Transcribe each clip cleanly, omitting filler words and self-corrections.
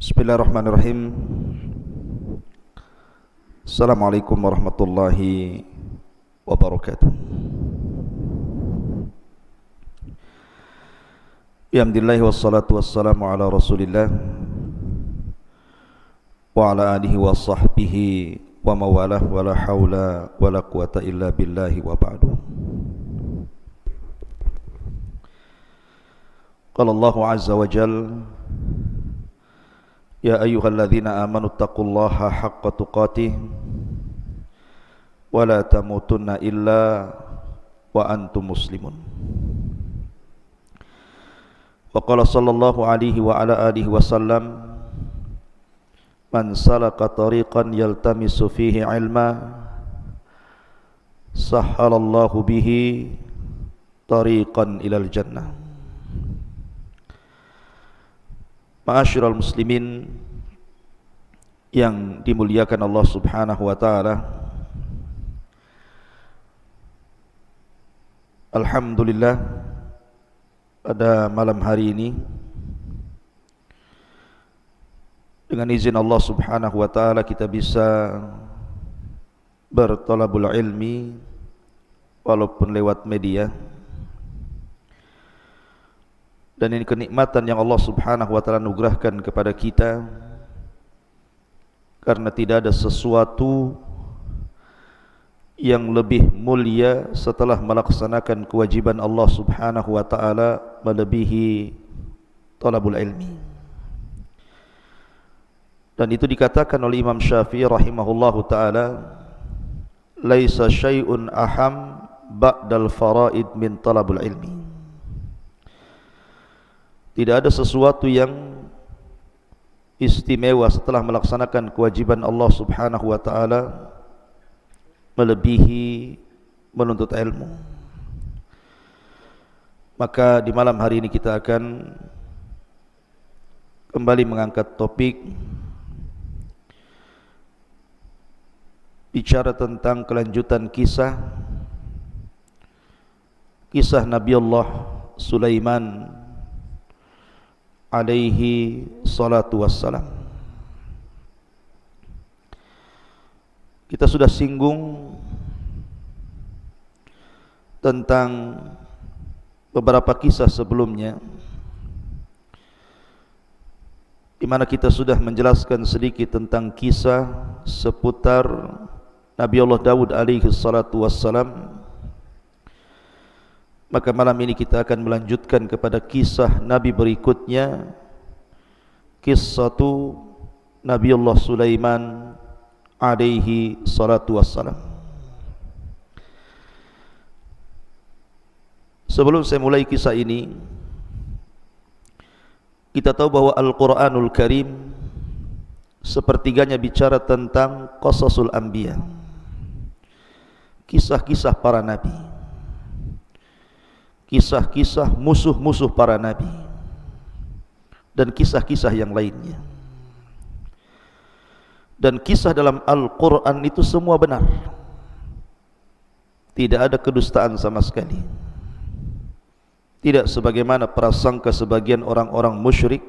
Bismillahirrahmanirrahim. Assalamualaikum warahmatullahi wabarakatuh. Alhamdulillah wassalatu wassalamu ala Rasulillah wa ala alihi wa sahbihi wa mawalah wa la hawla wa la quwata illa billahi wa ba'du. Qala Allahu azza wa jalla: Ya ayyuhalladzina amanu taqullaha haqqa tuqatih wa la tamutunna illa wa antum muslimun. Wa qala sallallahu alaihi wa ala alihi wasallam: Man salaka tariqan yaltamisu fihi ilma sahhalallahu bihi tariqan ilal jannah. Ma'asyiral muslimin yang dimuliakan Allah Subhanahu wa taala, alhamdulillah pada malam hari ini dengan izin Allah Subhanahu wa taala kita bisa bertolabul ilmi walaupun lewat media. Dan ini kenikmatan yang Allah Subhanahu wa taala anugerahkan kepada kita, karena tidak ada sesuatu yang lebih mulia setelah melaksanakan kewajiban Allah Subhanahu wa taala melebihi talabul ilmi. Dan itu dikatakan oleh Imam Syafi'i rahimahullahu taala, laisa syai'un aham ba'dal faraid min talabul ilmi. Tidak ada sesuatu yang istimewa setelah melaksanakan kewajiban Allah Subhanahu wa taala melebihi menuntut ilmu. Maka di malam hari ini kita akan kembali mengangkat topik bicara tentang kelanjutan kisah Nabi Allah Sulaiman alaihi salatu wassalam. Kita sudah singgung tentang beberapa kisah sebelumnya, di mana kita sudah menjelaskan sedikit tentang kisah seputar Nabi Allah Daud alaihi salatu wassalam. Maka malam ini kita akan melanjutkan kepada kisah Nabi berikutnya, kisah Nabi Allah Sulaiman alaihi salatu wassalam. Sebelum saya mulai kisah ini, kita tahu bahwa Al-Quranul Karim sepertiganya bicara tentang qasasul anbiya, kisah-kisah para nabi, kisah-kisah musuh-musuh para nabi, dan kisah-kisah yang lainnya. Dan kisah dalam Al-Quran itu semua benar, tidak ada kedustaan sama sekali. Tidak sebagaimana prasangka sebagian orang-orang musyrik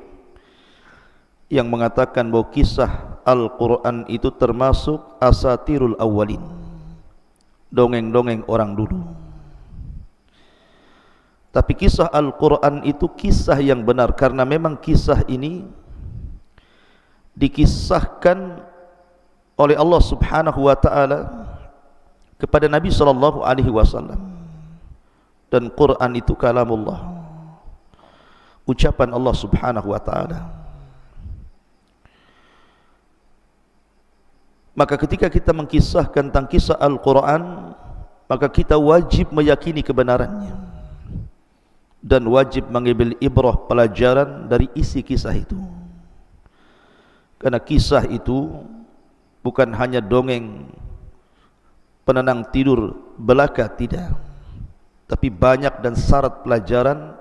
yang mengatakan bahwa kisah Al-Quran itu termasuk asatirul awwalin, dongeng-dongeng orang dulu. Tapi kisah Al-Quran itu kisah yang benar, karena memang kisah ini dikisahkan oleh Allah Subhanahu wa taala kepada Nabi sallallahu alaihi wasallam. Dan Quran itu kalamullah, ucapan Allah Subhanahu wa taala. Maka ketika kita mengkisahkan tentang kisah Al-Quran, maka kita wajib meyakini kebenarannya dan wajib mengambil ibrah, pelajaran dari isi kisah itu. Karena kisah itu bukan hanya dongeng penenang tidur belaka, tidak, tapi banyak dan syarat pelajaran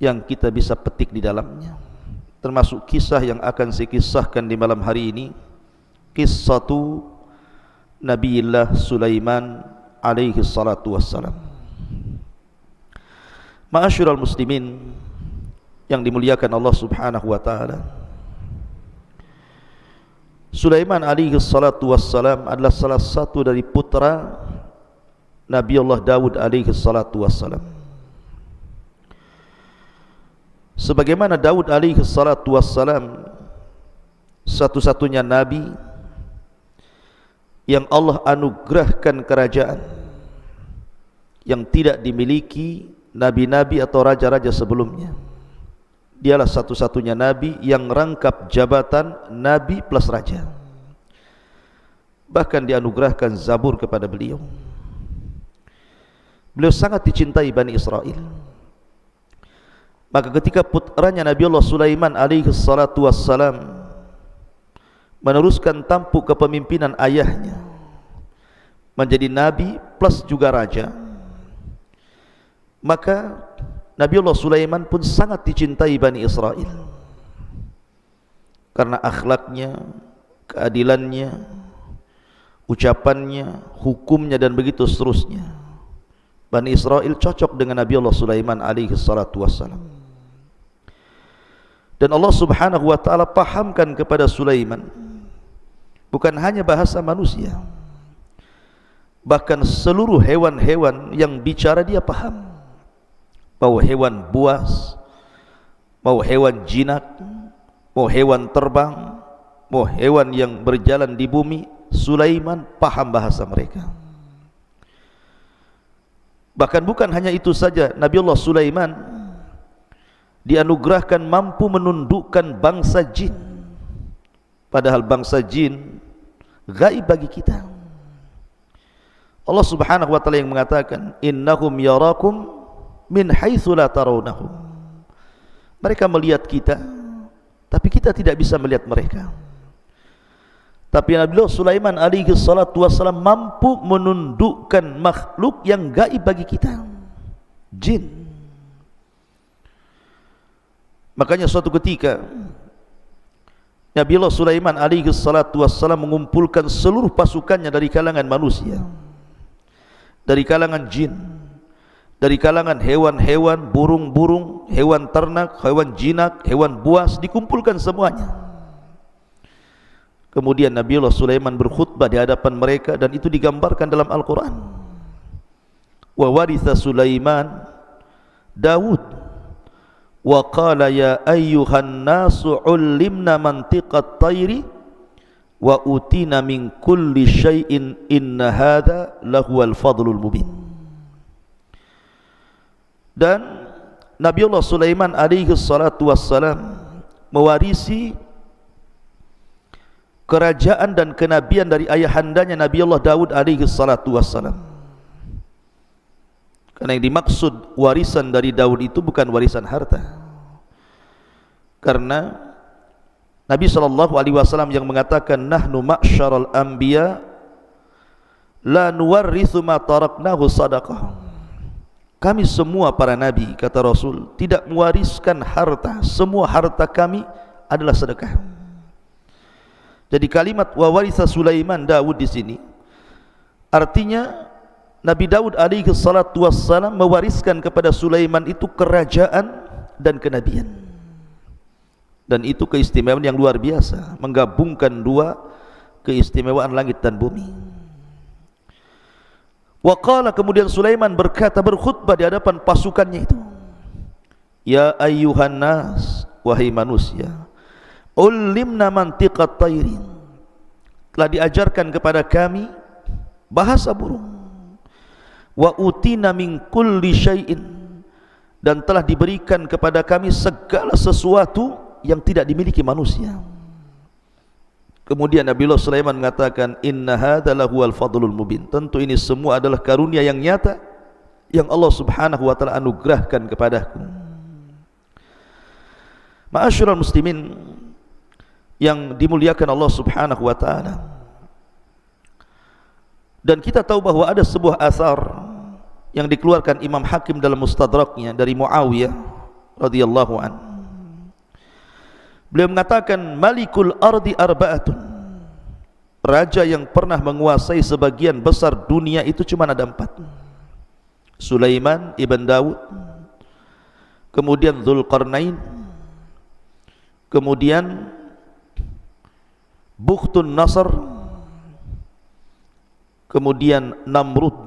yang kita bisa petik di dalamnya. Termasuk kisah yang akan saya kisahkan di malam hari ini, kisah Nabiullah Sulaiman alaihi salatu wassalam. Ma'asyiral muslimin yang dimuliakan Allah Subhanahu wa taala, Sulaiman alaihi salatu wassalam adalah salah satu dari putra Nabi Allah Daud alaihi salatu wassalam. Sebagaimana Daud alaihi salatu wassalam satu-satunya nabi yang Allah anugerahkan kerajaan yang tidak dimiliki nabi-nabi atau raja-raja sebelumnya. Dialah satu-satunya nabi yang rangkap jabatan nabi plus raja. Bahkan dianugerahkan Zabur kepada beliau. Beliau sangat dicintai Bani Israel. Maka ketika putranya Nabi Allah Sulaiman alaihi salatu wassalam meneruskan tampuk kepemimpinan ayahnya, menjadi nabi plus juga raja, maka Nabi Allah Sulaiman pun sangat dicintai Bani Israel karena akhlaknya, keadilannya, ucapannya, hukumnya dan begitu seterusnya. Bani Israel cocok dengan Nabi Allah Sulaiman alaihi salatu wassalam. Dan Allah subhanahu wa ta'ala pahamkan kepada Sulaiman bukan hanya bahasa manusia, bahkan seluruh hewan-hewan yang bicara dia paham. Mau hewan buas, mau hewan jinak, mau hewan terbang, mau hewan yang berjalan di bumi, Sulaiman paham bahasa mereka. Bahkan bukan hanya itu saja, Nabi Allah Sulaiman dianugerahkan mampu menundukkan bangsa jin, padahal bangsa jin gaib bagi kita. Allah subhanahu wa ta'ala yang mengatakan, innahum yarakum min haitsu la tarawnahum. Mereka melihat kita, tapi kita tidak bisa melihat mereka. Tapi Nabi Sulaiman alaihi salatu wassalam mampu menundukkan makhluk yang gaib bagi kita, jin. Makanya suatu ketika Nabi Sulaiman alaihi salatu wassalam mengumpulkan seluruh pasukannya dari kalangan manusia, dari kalangan jin, dari kalangan hewan-hewan, burung-burung, hewan ternak, hewan jinak, hewan buas, dikumpulkan semuanya. Kemudian Nabi Allah Sulaiman berkhutbah di hadapan mereka, dan itu digambarkan dalam Al-Quran. Wa waritha Sulaiman Daud wa qala ya ayyuhan nasu ullimna mantiqat tayri wa utina min kulli syai'in inna hadha lahuwal fadlul mubin. Dan Nabi Allah Sulaiman alaihi salatu wassalam mewarisi kerajaan dan kenabian dari ayahandanya Nabi Allah Daud alaihi salatu wassalam. Karena yang dimaksud warisan dari Daud itu bukan warisan harta. Karena Nabi sallallahu alaihi wasallam yang mengatakan nahnu ma'syaral anbiya la nuwarrithu ma taraknahu sadaqah. Kami semua para nabi, kata Rasul, tidak mewariskan harta. Semua harta kami adalah sedekah. Jadi kalimat wa waritha Sulaiman Daud di sini artinya Nabi Daud alaihi salatu wassalam mewariskan kepada Sulaiman itu kerajaan dan kenabian. Dan itu keistimewaan yang luar biasa, menggabungkan dua keistimewaan langit dan bumi. Wa qala, kemudian Sulaiman berkata, berkhutbah di hadapan pasukannya itu, ya ayyuhan nas, wahai manusia, ulimna mantiqat tayrin, telah diajarkan kepada kami bahasa burung, wa utina min kulli syai'in, dan telah diberikan kepada kami segala sesuatu yang tidak dimiliki manusia. Kemudian Nabi Allah Sulaiman mengatakan, inna hadza lahuwal fadlul mubin, tentu ini semua adalah karunia yang nyata yang Allah subhanahu wa ta'ala anugerahkan kepadaku. Ma'asyiral muslimin yang dimuliakan Allah subhanahu wa ta'ala, dan kita tahu bahwa ada sebuah athar yang dikeluarkan Imam Hakim dalam Mustadraknya dari Muawiyah radhiyallahu an. Beliau mengatakan, Malikul ardi arba'atun, raja yang pernah menguasai sebagian besar dunia itu cuma ada 4. Sulaiman ibn Daud, kemudian Dzulqarnain, kemudian Bukhtun Nasr, kemudian Namrud.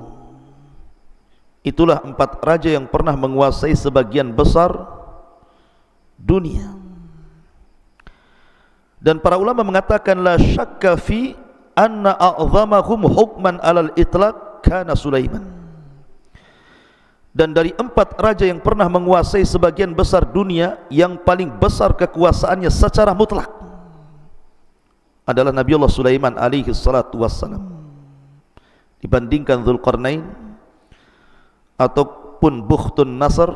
Itulah 4 raja yang pernah menguasai sebagian besar dunia. Dan para ulama mengatakan la syakka fi anna a'zamahum hukman alal itlaq kana Sulaiman. Dan dari 4 raja yang pernah menguasai sebagian besar dunia, yang paling besar kekuasaannya secara mutlak adalah Nabiullah Sulaiman alaihi salatu wassalam, dibandingkan Dzulqarnain ataupun Bukhtun Nasr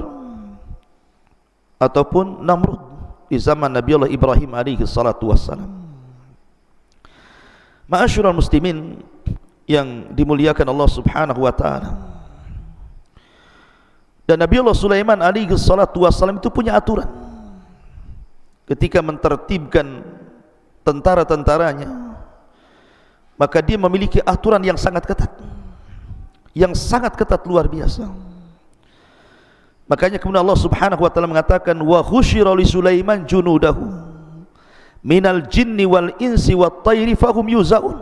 ataupun Namrud di zaman Nabiullah Ibrahim alaihi salatu wassalam. Ma'asyiral muslimin yang dimuliakan Allah Subhanahu wa taala. Dan Nabiullah Sulaiman alaihi salatu wassalam itu punya aturan ketika mentertibkan tentara-tentaranya. Maka dia memiliki aturan yang sangat ketat, luar biasa. Makanya kemudian Allah Subhanahu wa taala mengatakan wa khusyira li Sulaiman junudahu minal jinni wal insi wat tayri fahum yuzaun.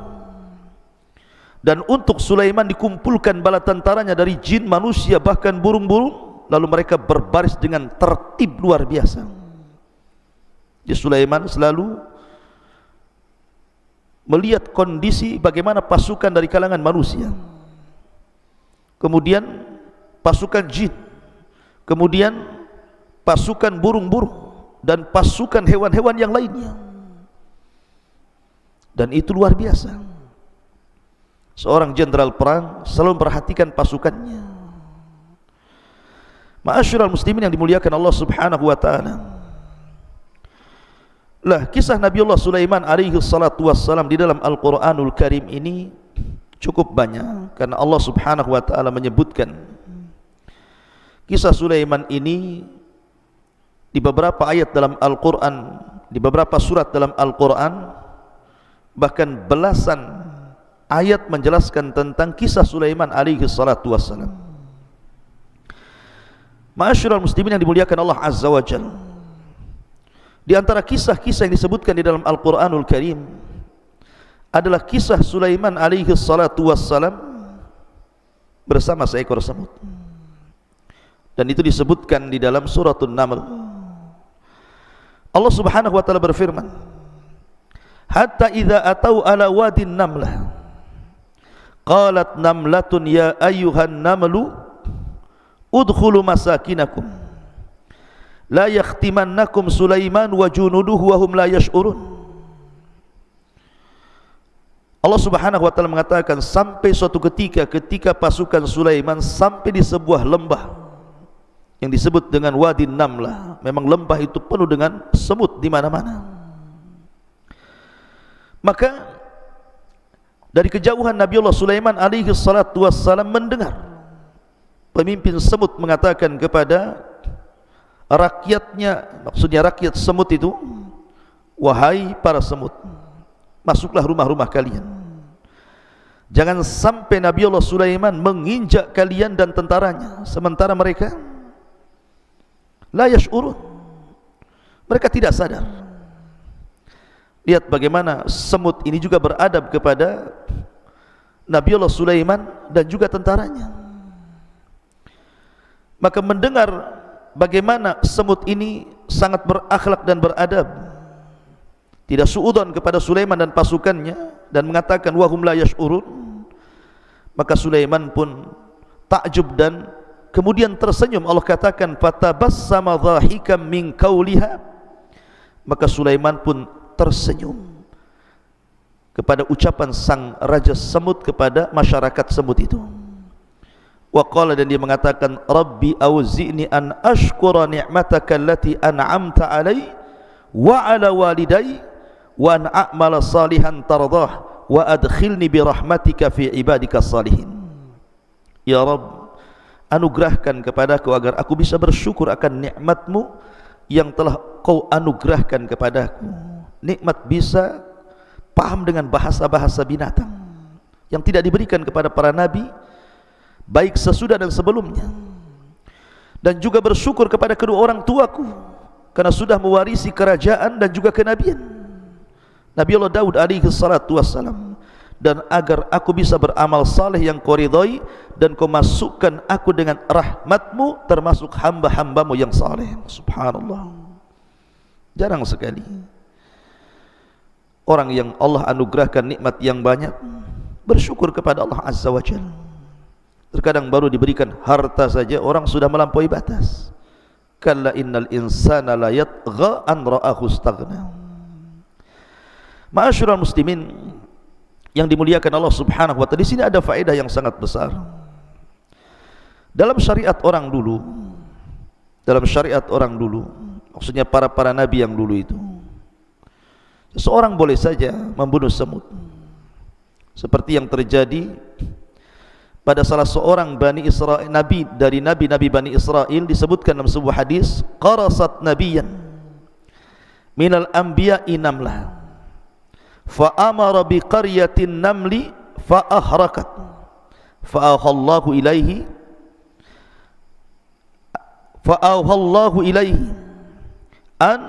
Dan untuk Sulaiman dikumpulkan bala tentaranya dari jin, manusia, bahkan burung-burung, lalu mereka berbaris dengan tertib luar biasa. Jadi Sulaiman selalu melihat kondisi bagaimana pasukan dari kalangan manusia, kemudian pasukan jin, kemudian pasukan burung-burung, dan pasukan hewan-hewan yang lainnya. Dan itu luar biasa. Seorang jenderal perang selalu memperhatikan pasukannya. Ma'asyiral muslimin yang dimuliakan Allah Subhanahu wa taala. Lah, kisah Nabiullah Sulaiman alaihi salatu wassalam di dalam Al-Qur'anul Karim ini cukup banyak, karena Allah Subhanahu wa taala menyebutkan kisah Sulaiman ini di beberapa ayat dalam Al-Qur'an, di beberapa surat dalam Al-Qur'an, bahkan belasan ayat menjelaskan tentang kisah Sulaiman alaihi salatu wassalam. Ma'asyiral muslimin yang dimuliakan Allah Azza wa Jalla, di antara kisah-kisah yang disebutkan di dalam Al-Qur'anul Karim adalah kisah Sulaiman alaihi salatu wassalam bersama seekor semut. Dan itu disebutkan di dalam suratul Naml. Allah Subhanahu wa taala berfirman, hatta idza atau ala wadin namlah qalat namlatun ya ayyuhan namlu udkhulu masakinakum la yakhtimannakum Sulaiman wa junuduhu wa hum la yash'urun. Allah Subhanahu wa taala mengatakan, sampai suatu ketika pasukan Sulaiman sampai di sebuah lembah yang disebut dengan Wadi Namlah. Memang lembah itu penuh dengan semut di mana-mana. Maka dari kejauhan Nabiullah Sulaiman alaihi salatu wassalam mendengar pemimpin semut mengatakan kepada rakyatnya, maksudnya rakyat semut itu, wahai para semut, masuklah rumah-rumah kalian. Jangan sampai Nabiullah Sulaiman menginjak kalian dan tentaranya, sementara mereka la yash'urun, mereka tidak sadar. Lihat bagaimana semut ini juga beradab kepada Nabiullah Sulaiman dan juga tentaranya. Maka mendengar bagaimana semut ini sangat berakhlak dan beradab, tidak suudzon kepada Sulaiman dan pasukannya, dan mengatakan wahum la yash'urun, maka Sulaiman pun takjub dan kemudian tersenyum. Allah katakan fatabassama dhahikam min qauliha, maka Sulaiman pun tersenyum kepada ucapan sang raja semut kepada masyarakat semut itu. Wa qala, dan dia mengatakan rabbi auzi'ni an ashkura ni'mataka allati an'amta alai wa ala walidai wa an a'mala salihan tardah wa adkhilni bi rahmatika fi ibadika salihin. Ya Rabb, anugerahkan kepadaku agar aku bisa bersyukur akan nikmatmu yang telah kau anugerahkan kepadaku. Nikmat bisa paham dengan bahasa-bahasa binatang yang tidak diberikan kepada para nabi baik sesudah dan sebelumnya, dan juga bersyukur kepada kedua orang tuaku karena sudah mewarisi kerajaan dan juga kenabian. Nabi Allah Daud alaihi salatu wassalam, dan agar aku bisa beramal saleh yang kau ridhai, dan kau masukkan aku dengan rahmatmu termasuk hamba-hambamu yang saleh. Subhanallah. Jarang sekali orang yang Allah anugerahkan nikmat yang banyak bersyukur kepada Allah Azza wa Jalla. Terkadang baru diberikan harta saja orang sudah melampaui batas. Kalla innal insana la yatgha an ra'ahu istaghna. Ma'asyiral muslimin yang dimuliakan Allah Subhanahu wa taala, di sini ada faedah yang sangat besar. Dalam syariat orang dulu, maksudnya para nabi yang dulu itu, seseorang boleh saja membunuh semut. Seperti yang terjadi pada salah seorang Bani Israel, nabi dari nabi-nabi Bani Israel, disebutkan dalam sebuah hadis, qarasat nabiyan minal anbiya'i namlah fa amara bi qaryatin namli fa ahrakat fa auhallahu ilaihi an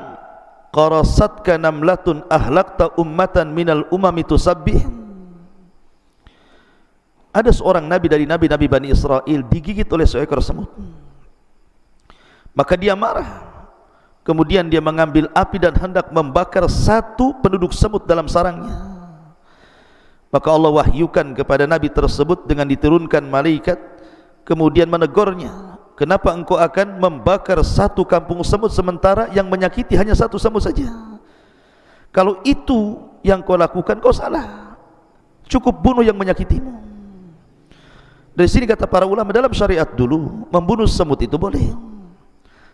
qarasatka namlatun ahlakta ummatan minal umami tusabbih. Ada seorang nabi dari nabi-nabi Bani Israel digigit oleh seekor semut. Maka dia marah. Kemudian dia mengambil api dan hendak membakar satu penduduk semut dalam sarangnya. Maka Allah wahyukan kepada nabi tersebut dengan diturunkan malaikat, kemudian menegurnya, kenapa engkau akan membakar satu kampung semut sementara yang menyakiti hanya satu semut saja? Kalau itu yang kau lakukan, kau salah. Cukup bunuh yang menyakitimu. Dari sini kata para ulama, dalam syariat dulu membunuh semut itu boleh,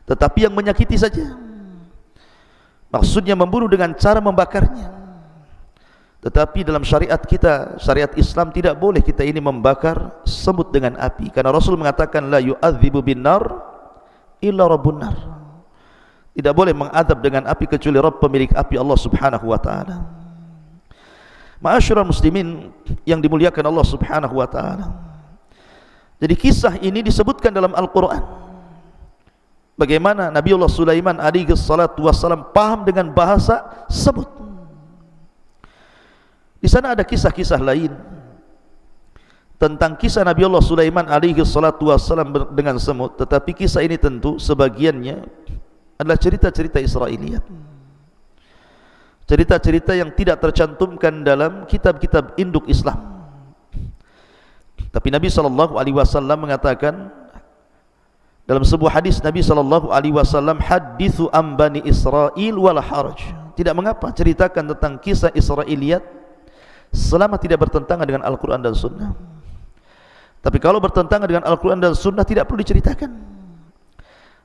tetapi yang menyakiti saja. Maksudnya membunuh dengan cara membakarnya. Tetapi dalam syariat kita, syariat Islam, tidak boleh kita ini membakar semut dengan api, karena Rasul mengatakan la yu'adzibu binnar illa rabbun nar. Tidak boleh mengadab dengan api kecuali Rabb pemilik api, Allah Subhanahu wa taala. Ma'asyiral muslimin yang dimuliakan Allah Subhanahu wa taala. Jadi kisah ini disebutkan dalam Al-Quran. Bagaimana Nabi Allah Sulaiman alaihi salatu wassalam paham dengan bahasa semut. Di sana ada kisah-kisah lain tentang kisah Nabi Allah Sulaiman alaihi salatu wassalam dengan semut, tetapi kisah ini tentu sebagiannya adalah cerita-cerita Israiliyat, cerita-cerita yang tidak tercantumkan dalam kitab-kitab induk Islam. Tapi Nabi SAW mengatakan dalam sebuah hadis, Nabi SAW, hadithu am Bani Israel wala haraj. Tidak mengapa ceritakan tentang kisah Israiliyat selama tidak bertentangan dengan Al-Quran dan Sunnah. Tapi kalau bertentangan dengan Al-Quran dan Sunnah tidak perlu diceritakan.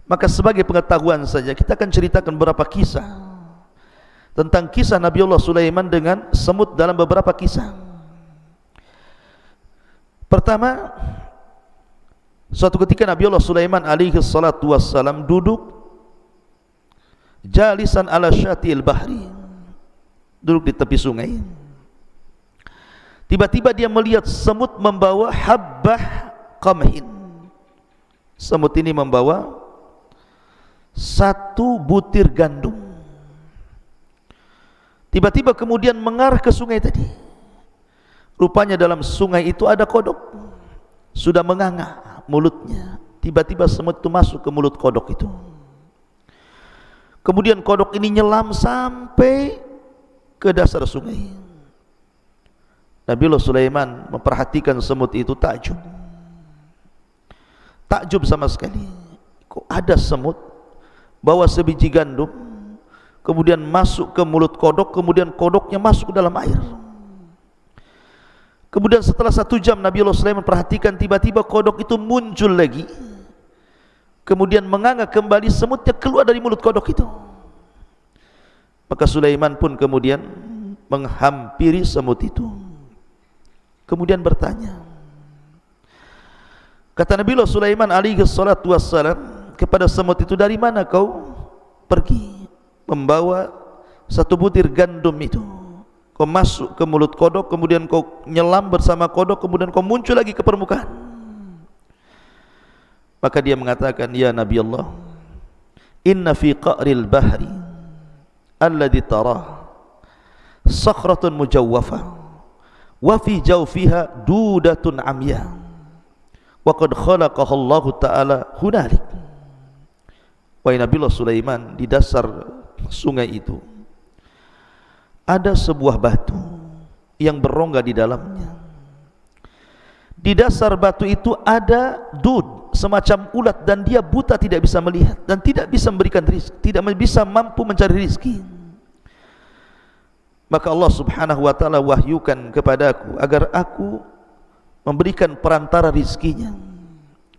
Maka sebagai pengetahuan saja kita akan ceritakan beberapa kisah tentang kisah Nabi Allah Sulaiman dengan semut dalam beberapa kisah. Pertama, suatu ketika Nabi Allah Sulaiman alaihi salatu wassalam duduk jalisan ala syatil bahri, duduk di tepi sungai. Tiba-tiba dia melihat semut membawa habbah qamhin. Semut ini membawa satu butir gandum. Tiba-tiba kemudian mengarah ke sungai tadi. Rupanya dalam sungai itu ada kodok, sudah menganga mulutnya. Tiba-tiba semut itu masuk ke mulut kodok itu. Kemudian kodok ini nyelam sampai ke dasar sungai. Nabi Allah Sulaiman memperhatikan semut itu, takjub sama sekali. Kok ada semut bawa sebiji gandum, kemudian masuk ke mulut kodok, kemudian kodoknya masuk ke dalam air. Kemudian setelah 1 jam Nabi Allah Sulaiman perhatikan, tiba-tiba kodok itu muncul lagi, kemudian menganga kembali, semutnya keluar dari mulut kodok itu. Maka Sulaiman pun kemudian menghampiri semut itu, kemudian bertanya. Kata Nabi Allah Sulaiman alaihi salatu wassalam kepada semut itu, dari mana kau pergi membawa satu butir gandum itu? Kau masuk ke mulut kodok, kemudian kau nyelam bersama kodok, kemudian kau muncul lagi ke permukaan. Maka dia mengatakan, ya Nabi Allah, inna fi qa'ril bahri alladhi tarah sakhratun mujawwafah wa fi jawfiha dudatun amya wa qad khalaqaha Allah Ta'ala hunalik. Wahai Nabiullah Sulaiman, di dasar sungai itu ada sebuah batu yang berongga di dalamnya. Di dasar batu itu ada dud, semacam ulat, dan dia buta, tidak bisa melihat dan tidak bisa memberikan rizki, tidak bisa mampu mencari rizki. Maka Allah Subhanahu wa ta'ala wahyukan kepadaku agar aku memberikan perantara rizkinya,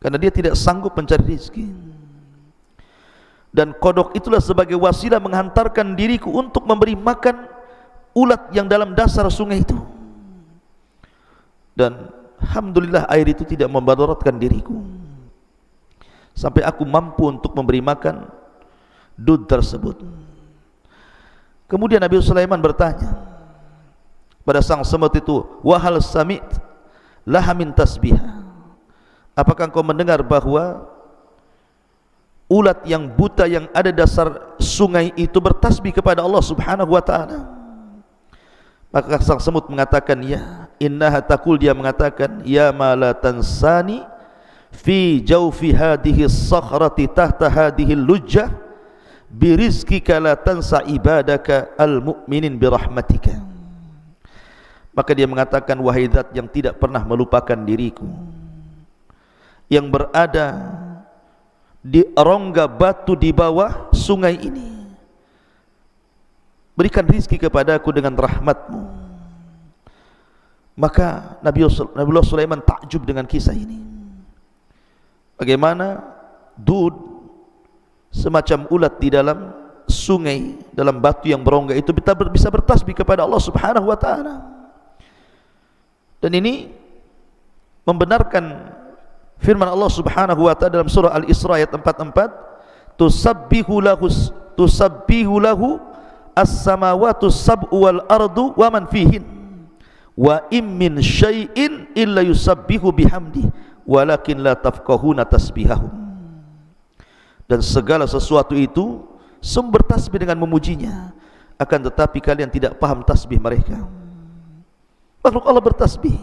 karena dia tidak sanggup mencari rizki. Dan kodok itulah sebagai wasilah menghantarkan diriku untuk memberi makan ulat yang dalam dasar sungai itu. Dan alhamdulillah air itu tidak memadaratkan diriku, sampai aku mampu untuk memberi makan dud tersebut. Kemudian Nabi Sulaiman bertanya pada sang semut itu, wahal sami' laha min tasbihah, apakah engkau mendengar bahwa ulat yang buta yang ada dasar sungai itu bertasbih kepada Allah Subhanahu wa ta'ala? Maka sang semut mengatakan, ya. Innaha taqul, dia mengatakan, ya ma la tansani fi jawfi hadhihi as-sakhrati tahta hadhihi al-lujjah birizqika la tansa ibadaka al-mu'minin birahmatika. Maka dia mengatakan, wahai zat yang tidak pernah melupakan diriku, yang berada di rongga batu di bawah sungai ini, berikan rizki kepadaku dengan rahmatmu. Maka Nabiullah Sulaiman takjub dengan kisah ini. Bagaimana dud, semacam ulat di dalam sungai, dalam batu yang berongga itu bisa bertasbih kepada Allah Subhanahu wa ta'ala. Dan ini membenarkan firman Allah Subhanahu wa ta'ala dalam surah Al-Isra ayat 44, tusabbihu lahu as-samawatu sab'u wal ardu wa man fihin wa im min syai'in illa yusabbihu bihamdi walakin la tafqahuna tasbihahum. Dan segala sesuatu itu sumber tasbih dengan memujinya, akan tetapi kalian tidak paham tasbih mereka. Makhluk Allah bertasbih.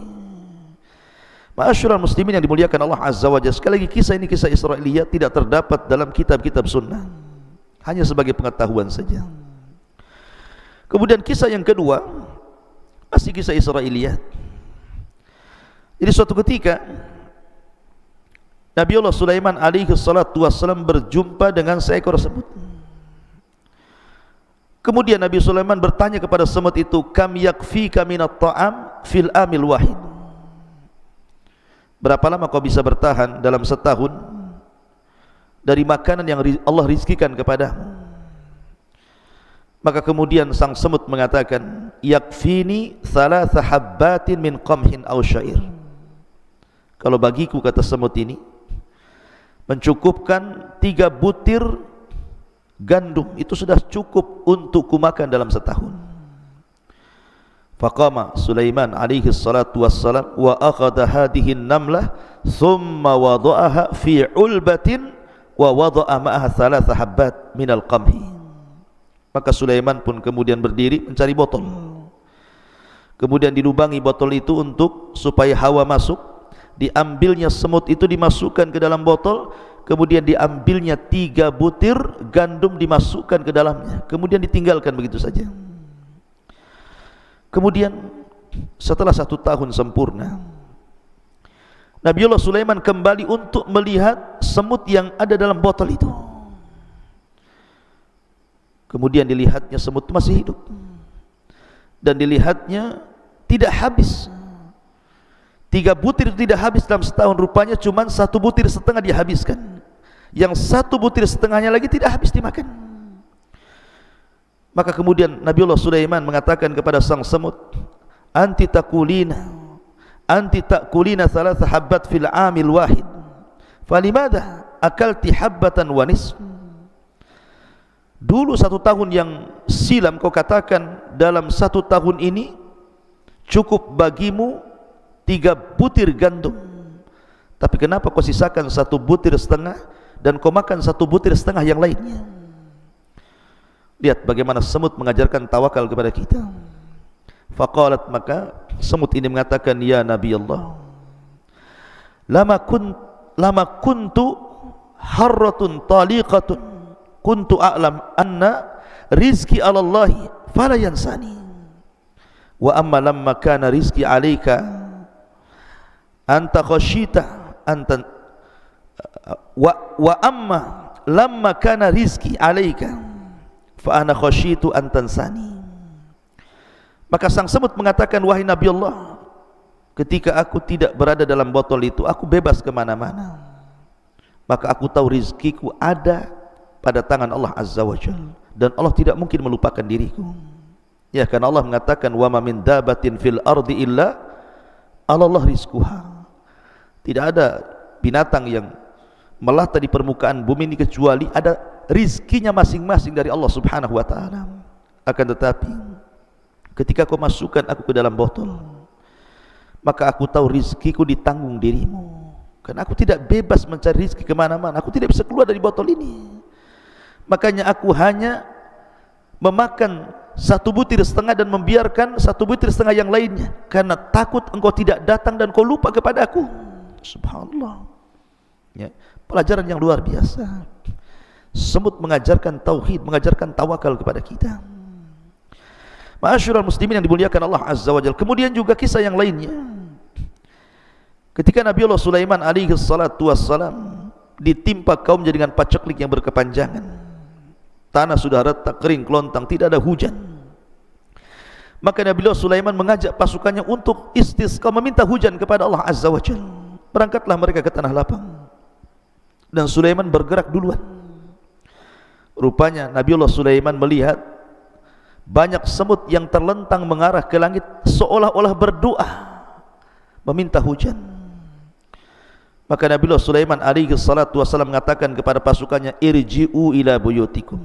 Ma'asyiral muslimin yang dimuliakan Allah Azza wa Jalla, sekali lagi kisah ini kisah Israiliyat, tidak terdapat dalam kitab-kitab sunnah, hanya sebagai pengetahuan saja. Kemudian kisah yang kedua masih kisah Israiliyat. Jadi suatu ketika Nabiullah Sulaiman alaihi salatu wassalam berjumpa dengan seekor semut. Kemudian Nabi Sulaiman bertanya kepada semut itu, kam yakfika minat ta'am fil amil wahid, berapa lama kau bisa bertahan dalam setahun dari makanan yang Allah rizkikan kepadamu? Maka kemudian sang semut mengatakan, yakfini thalatha habbatin min qamhin aw syair, kalau bagiku, kata semut ini, mencukupkan 3 butir gandum, itu sudah cukup untuk kumakan dalam setahun. Faqama Sulaiman alaihi salatu wassalam wa akhadha hadhihi an-namlah thumma wada'aha fi ulbatin wa wada'a ma'aha thalatha habbat minal qamhi. Maka Sulaiman pun kemudian berdiri mencari botol, kemudian dilubangi botol itu untuk supaya hawa masuk. Diambilnya semut itu, dimasukkan ke dalam botol, kemudian diambilnya 3 butir gandum, dimasukkan ke dalamnya, kemudian ditinggalkan begitu saja. Kemudian setelah 1 tahun sempurna, Nabiullah Sulaiman kembali untuk melihat semut yang ada dalam botol itu. Kemudian dilihatnya semut itu masih hidup, dan dilihatnya tidak habis. 3 butir itu tidak habis dalam setahun, rupanya cuma 1 butir setengah dihabiskan. Yang 1 butir setengahnya lagi tidak habis dimakan. Maka kemudian Nabiullah Sulaiman mengatakan kepada sang semut, anti takulina thalatha habbat fil amil wahid, falimada akalti habbatan wa nisf. Dulu 1 tahun yang silam kau katakan dalam 1 tahun ini cukup bagimu 3 butir gandum, tapi kenapa kau sisakan 1 butir setengah dan kau makan 1 butir setengah yang lainnya? Lihat bagaimana semut mengajarkan tawakal kepada kita. Faqalat, maka semut ini mengatakan, ya Nabi Allah, lama kuntu harratun taliqatun kuntu a'lam anna rizki 'ala Allah fala yansani wa amma lamma kana rizki 'alaika anta khashita anta wa amma lamma kana rizki 'alaika fa ana khashitu an tansani. Maka sang semut mengatakan, wahai Nabi Allah, ketika aku tidak berada dalam botol itu, aku bebas kemana-mana, maka aku tahu rizkiku ada pada tangan Allah Azza wa Jalla, dan Allah tidak mungkin melupakan diriku. Ya, karena Allah mengatakan, wa ma min dabatin fil ardi illa 'ala Allah rizquha. Tidak ada binatang yang melata di permukaan bumi ini kecuali ada rizkinya masing-masing dari Allah Subhanahu wa taala. Akan tetapi ketika kau masukkan aku ke dalam botol, maka aku tahu rizkiku ditanggung dirimu, karena aku tidak bebas mencari rizki kemana-mana, aku tidak bisa keluar dari botol ini. Makanya aku hanya memakan 1 butir setengah dan membiarkan 1 butir setengah yang lainnya, karena takut engkau tidak datang dan kau lupa kepada aku. Subhanallah, ya, pelajaran yang luar biasa. Semut mengajarkan tauhid, mengajarkan tawakal kepada kita. Ma'asyiral muslimin yang dimuliakan Allah Azza wa Jalla. Kemudian juga kisah yang lainnya, ketika Nabi Allah Sulaiman alaihi salatu wassalam ditimpa kaumnya dengan paceklik yang berkepanjangan, tanah sudah retak, kering, kelontang, tidak ada hujan. Maka Nabi Allah Sulaiman mengajak pasukannya untuk istisqa, meminta hujan kepada Allah Azza wa Jalla. Berangkatlah mereka ke tanah lapang, dan Sulaiman bergerak duluan. Rupanya Nabi Allah Sulaiman melihat banyak semut yang terlentang mengarah ke langit, seolah-olah berdoa meminta hujan. Maka Nabi Allah Sulaiman alaihi salatu wasallam mengatakan kepada pasukannya, irji'u ila buyutikum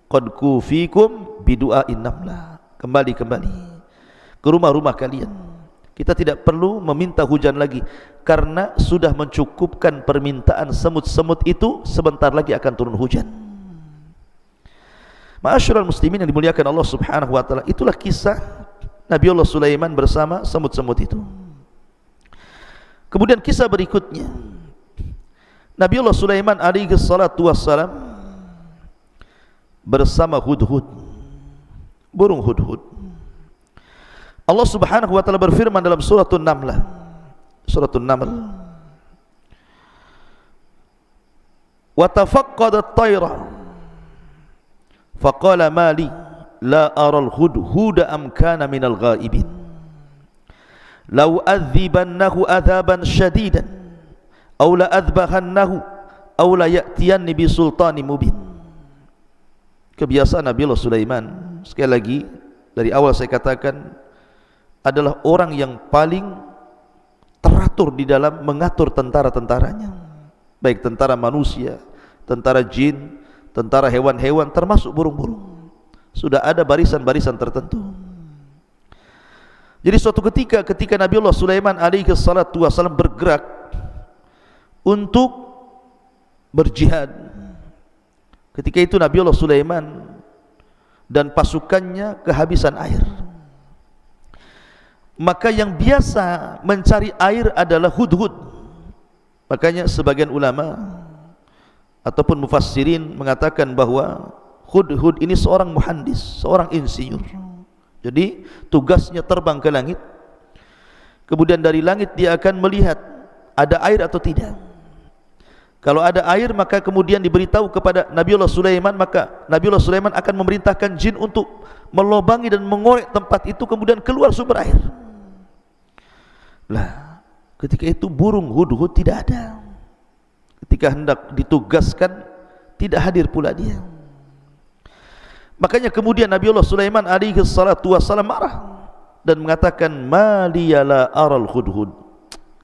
qad kufikum bidu'ain namlah. Kembali ke rumah-rumah kalian. Kita tidak perlu meminta hujan lagi, karena sudah mencukupkan permintaan semut-semut itu, sebentar lagi akan turun hujan. Ma'asyiral muslimin yang dimuliakan Allah Subhanahu wa taala, itulah kisah Nabi Allah Sulaiman bersama semut-semut itu. Kemudian kisah berikutnya, Nabi Allah Sulaiman alaihi salatu wassalam bersama hudhud, burung hudhud. Allah Subhanahu wa taala berfirman dalam suratul Naml, wa tafaqqada at-tayra faqala mali la aral hudhuda am kana minal ghaibin law adhibannahu adhaban shadidan aw la adbahannahu aw la ya'tiyanni bi sultanin mubin. Kebiasaan Nabi Allah Sulaiman, sekali lagi dari awal saya katakan, adalah orang yang paling teratur di dalam mengatur tentara-tentaranya, baik tentara manusia, tentara jin, tentara hewan-hewan, termasuk burung-burung. Sudah ada barisan-barisan tertentu. Jadi suatu ketika Nabi Allah Sulaiman alaihi salatu wasallam bergerak untuk berjihad, ketika itu Nabi Allah Sulaiman dan pasukannya kehabisan air. Maka yang biasa mencari air adalah hudhud. Makanya sebagian ulama ataupun mufassirin mengatakan bahwa hudhud ini seorang muhandis, seorang insinyur. Jadi tugasnya terbang ke langit, kemudian dari langit dia akan melihat ada air atau tidak. Kalau ada air, maka kemudian diberitahu kepada Nabi Allah Sulaiman, maka Nabi Allah Sulaiman akan memerintahkan jin untuk melobangi dan mengorek tempat itu, kemudian keluar sumber air. Lah, ketika itu burung hudhud tidak ada. Ketika hendak ditugaskan, tidak hadir pula dia. Makanya kemudian Nabi Allah Sulaiman alaihi salatu wassalam marah dan mengatakan, maliyala aral hudhud.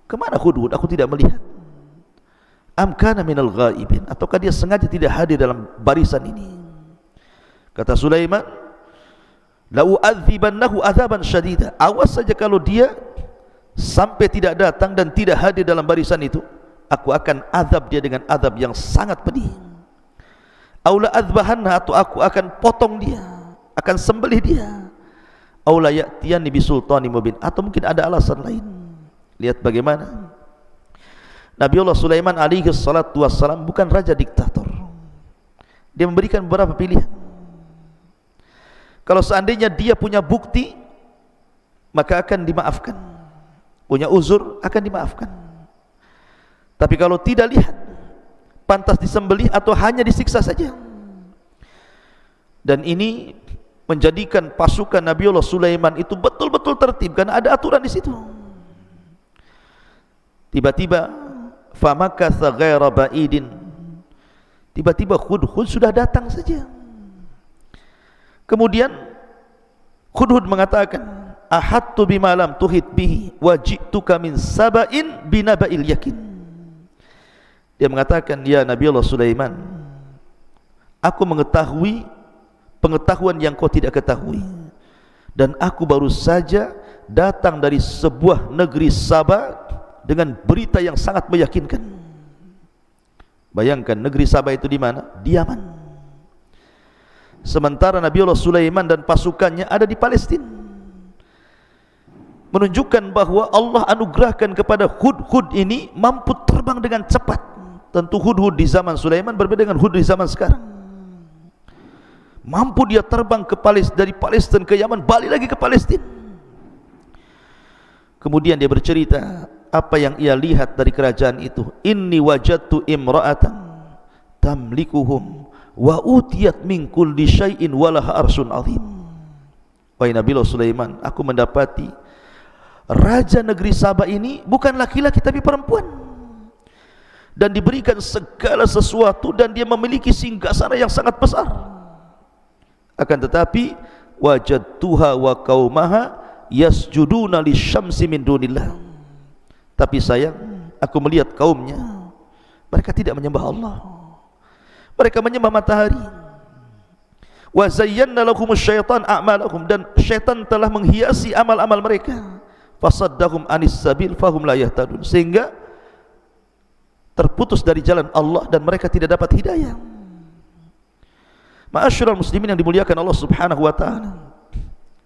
Kemana hudhud? Aku tidak melihat. Am kana minal ghaibin, ataukah dia sengaja tidak hadir dalam barisan ini? Kata Sulaiman, la u'adzibannahu adzaban syadida. Awas saja kalau dia sampai tidak datang dan tidak hadir dalam barisan itu, aku akan azab dia dengan azab yang sangat pedih. Aula azbahanna, atau aku akan potong dia, akan sembelih dia. aw la ya'tiyanni bisultanin mubin, atau mungkin ada alasan lain. Lihat bagaimana Nabiullah Sulaiman alaihi salatu wassalam bukan raja diktator. Dia memberikan beberapa pilihan. Kalau seandainya dia punya bukti, maka akan dimaafkan. Punya uzur, akan dimaafkan. Tapi kalau tidak, lihat, pantas disembelih atau hanya disiksa saja. Dan ini menjadikan pasukan Nabiullah Sulaiman itu betul-betul tertib, karena ada aturan di situ. Tiba-tiba famakatha ghaira ba'idin, tiba-tiba Hudhud sudah datang saja. Kemudian Hudhud mengatakan, ahattu bima lam tuhit bihi wa ji'tuka min saba'in binaba'il yakin. Dia mengatakan, ya Nabiullah Sulaiman, aku mengetahui pengetahuan yang kau tidak ketahui, dan aku baru saja datang dari sebuah negeri Saba dengan berita yang sangat meyakinkan. Bayangkan, negeri Saba itu di mana? Di Yaman. Sementara Nabiullah Sulaiman dan pasukannya ada di Palestina. Menunjukkan bahwa Allah anugerahkan kepada Hudhud ini mampu terbang dengan cepat. Tentu Hudhud di zaman Sulaiman berbeda dengan Hudhud di zaman sekarang. Mampu dia terbang ke dari Palestina ke Yaman, balik lagi ke Palestina. Kemudian dia bercerita apa yang ia lihat dari kerajaan itu. Inni wajadtu imra'atan tamlikuhum wa utiyat min kulli syai'in walaha arsun azim. Wahai Nabiullah Sulaiman, aku mendapati raja negeri Saba ini bukan laki-laki tapi perempuan, dan diberikan segala sesuatu, dan dia memiliki singgasana yang sangat besar. Akan tetapi wajadtuha wa qaumaha yasjuduna lisyamsi min dunillah. Tapi sayang, aku melihat kaumnya, mereka tidak menyembah Allah, mereka menyembah matahari. Wa zayyana lahumus syaitan a'malahum, dan syaitan telah menghiasi amal-amal mereka. Fasaddahum anis sabil fahum la yahtadun, sehingga terputus dari jalan Allah dan mereka tidak dapat hidayah. Ma'asyiral muslimin yang dimuliakan Allah Subhanahu wa taala.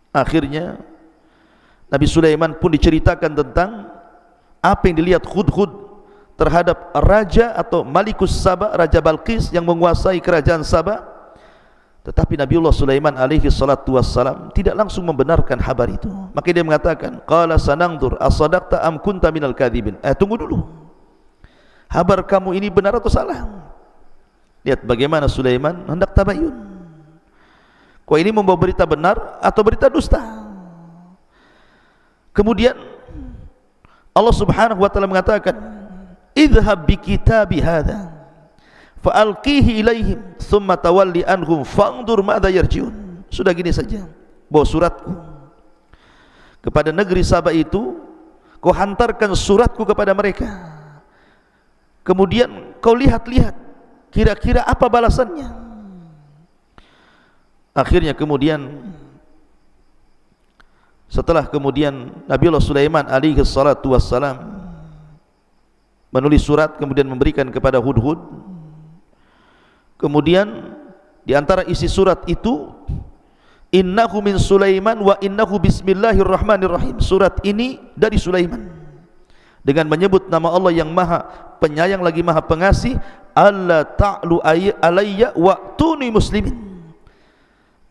Akhirnya Nabi Sulaiman pun diceritakan tentang apa yang dilihat Hudhud terhadap raja atau Malikus Saba, Raja Balqis yang menguasai kerajaan Saba. Tetapi Nabiullah Sulaiman alaihi salatu wassalam tidak langsung membenarkan kabar itu. Maka dia mengatakan, qala sananzur asadaqta am kunta minal kadhibin. Tunggu dulu, kabar kamu ini benar atau salah. Lihat bagaimana Sulaiman hendak tabayun. Kau ini membawa berita benar atau berita dusta. Kemudian Allah Subhanahu wa taala mengatakan, idhhab bi kitabi hadza fa'alqihi ilaihim thumma tawalli anhum fanzur madza yarji'un. Sudah gini saja, bawa suratku kepada negeri Saba itu, kau hantarkan suratku kepada mereka, kemudian kau lihat-lihat kira-kira apa balasannya. Akhirnya kemudian setelah kemudian Nabiullah Sulaiman alaihi salatu wassalam menulis surat kemudian memberikan kepada Hudhud. Kemudian di antara isi surat itu, innahu min Sulaiman wa innahu bismillahirrahmanirrahim. Surat ini dari Sulaiman dengan menyebut nama Allah yang Maha Penyayang lagi Maha Pengasih. Alla ta'lu alayya wa'tuni muslimin.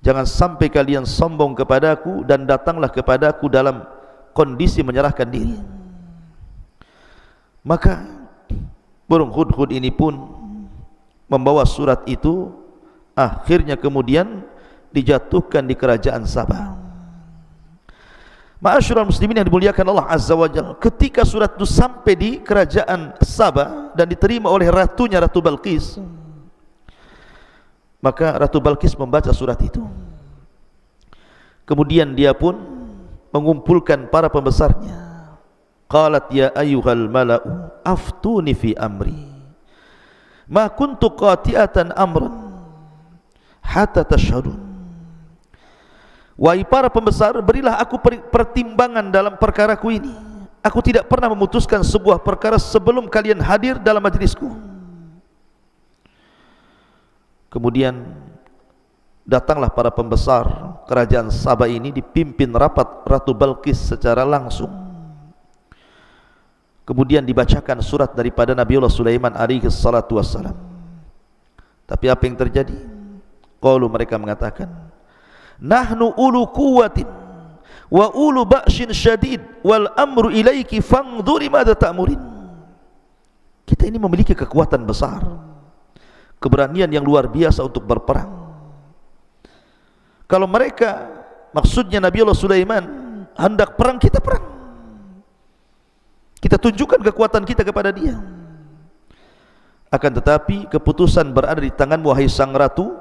Jangan sampai kalian sombong kepadaku dan datanglah kepadaku dalam kondisi menyerahkan diri. Maka burung Hudhud ini pun membawa surat itu, akhirnya kemudian dijatuhkan di kerajaan Saba. Ma'asyiral muslimin yang dimuliakan Allah Azza wa Jalla, ketika surat itu sampai di kerajaan Saba dan diterima oleh ratunya, Ratu Balqis, maka Ratu Balqis membaca surat itu. Kemudian dia pun mengumpulkan para pembesarnya. Qalat ya ayyuhal mala'u aftuni fi amri ma kuntu qati'atan amran hatta tashhadun. Wahai para pembesar, berilah aku pertimbangan dalam perkaraku ini. Aku tidak pernah memutuskan sebuah perkara sebelum kalian hadir dalam majlisku. Kemudian datanglah para pembesar kerajaan Sabah ini dipimpin rapat Ratu Balqis secara langsung. Kemudian dibacakan surat daripada Nabiullah Sulaiman alaihi salatu wassalam. Tapi apa yang terjadi? Qalu, mereka mengatakan, nahnu ulu quwwatin wa ulu ba'shin syadid wal amru ilaiki fangdhuri madza ta'murin. Kita ini memiliki kekuatan besar, keberanian yang luar biasa untuk berperang. Kalau mereka, maksudnya Nabiullah Sulaiman, hendak perang, kita perang. Kita tunjukkan kekuatan kita kepada dia. Akan tetapi keputusan berada di tanganmu wahai sang ratu,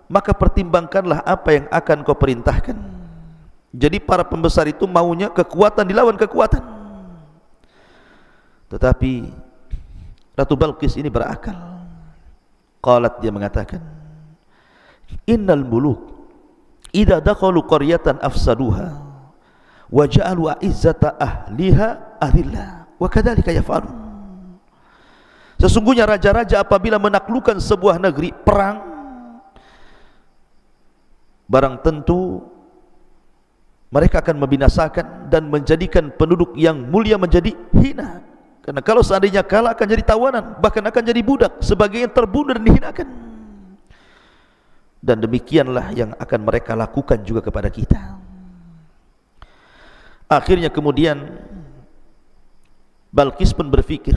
maka pertimbangkanlah apa yang akan kau perintahkan. Jadi para pembesar itu maunya kekuatan dilawan kekuatan. Tetapi Ratu Balqis ini berakal. Qalat, dia mengatakan, innal muluk idza dakhalu qaryatan afsaduha wa ja'alu a'izzata ahliha adillah wa kadzalika yaf'alun. Sesungguhnya raja-raja apabila menaklukkan sebuah negeri perang, barang tentu mereka akan membinasakan dan menjadikan penduduk yang mulia menjadi hina. Karena kalau seandainya kalah akan jadi tawanan, bahkan akan jadi budak, sebagai yang terbunuh dan dihinakan. Dan demikianlah yang akan mereka lakukan juga kepada kita. Akhirnya kemudian Balqis pun berfikir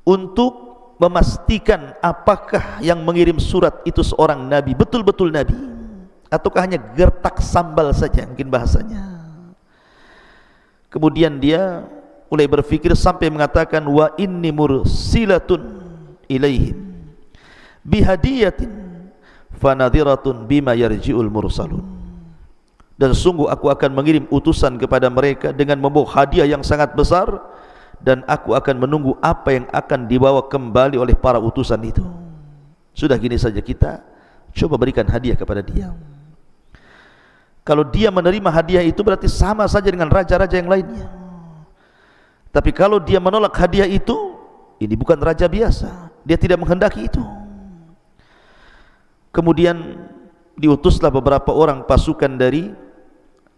untuk memastikan apakah yang mengirim surat itu seorang nabi, betul-betul nabi, ataukah hanya gertak sambal saja, mungkin bahasanya. Kemudian dia mulai berfikir sampai mengatakan, wa inni mursilatun ilaihim bihadiyatin fanadhiratun bima yarji'ul mursalun. Dan sungguh aku akan mengirim utusan kepada mereka dengan membawa hadiah yang sangat besar, dan aku akan menunggu apa yang akan dibawa kembali oleh para utusan itu. Sudah gini saja, kita coba berikan hadiah kepada dia. Kalau dia menerima hadiah itu berarti sama saja dengan raja-raja yang lainnya. Tapi kalau dia menolak hadiah itu, ini bukan raja biasa, dia tidak menghendaki itu. Kemudian diutuslah beberapa orang pasukan dari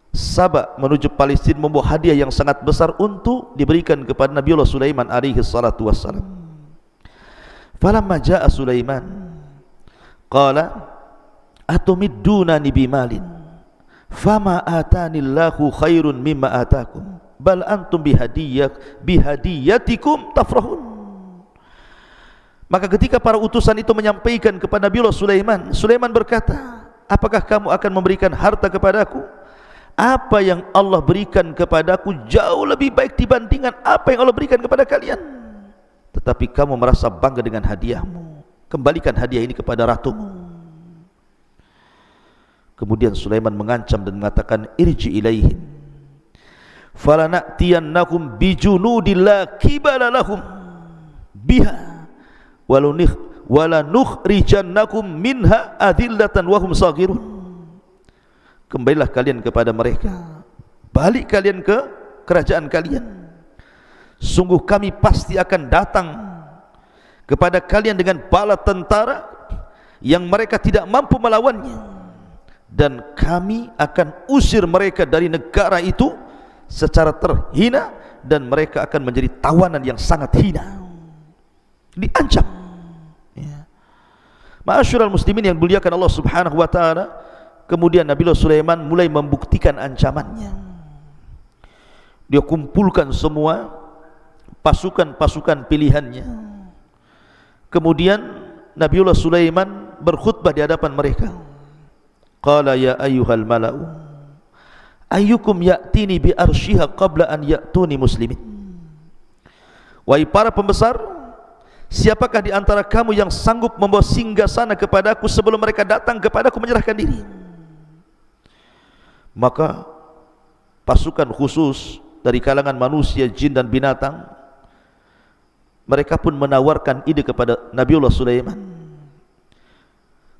Sabah menuju Palestina membawa hadiah yang sangat besar untuk diberikan kepada Nabiullah Sulaiman alaihi salatu wassalam. Falamma jaa Sulaiman qala atumiddunani bimalin fama atanillahu khairun mimma atakum bal antum bihadiyatikum tafrahun. Maka ketika para utusan itu menyampaikan kepada Nabiullah Sulaiman, Sulaiman berkata, apakah kamu akan memberikan harta kepadaku? Apa yang Allah berikan kepadaku jauh lebih baik dibandingkan apa yang Allah berikan kepada kalian. Tetapi kamu merasa bangga dengan hadiahmu. Kembalikan hadiah ini kepada ratumu. Kemudian Sulaiman mengancam dan mengatakan, irji ilaihim falana'tiyannakum bijunudin la kibala lahum biha walanukhrijannakum minha adillatan wahum saghirun. Kembalilah kalian kepada mereka, balik kalian ke kerajaan kalian. Sungguh kami pasti akan datang kepada kalian dengan bala tentara yang mereka tidak mampu melawannya, dan kami akan usir mereka dari negara itu secara terhina, dan mereka akan menjadi tawanan yang sangat hina. Diancam ya. Ma'asyiral muslimin yang dimuliakan Allah subhanahu wa ta'ala. Kemudian Nabiullah Sulaiman mulai membuktikan ancamannya. Dia kumpulkan semua pasukan-pasukan pilihannya. Kemudian Nabiullah Sulaiman berkhutbah di hadapan mereka. Qala ya ayyuhal mala'u ayyukum ya'tini bi arsyiha qabla an ya'tuni muslimin. Wahai para pembesar, siapakah di antara kamu yang sanggup membawa singgasana kepadaku sebelum mereka datang kepadaku menyerahkan diri? Maka pasukan khusus dari kalangan manusia, jin dan binatang, mereka pun menawarkan ide kepada Nabiullah Sulaiman.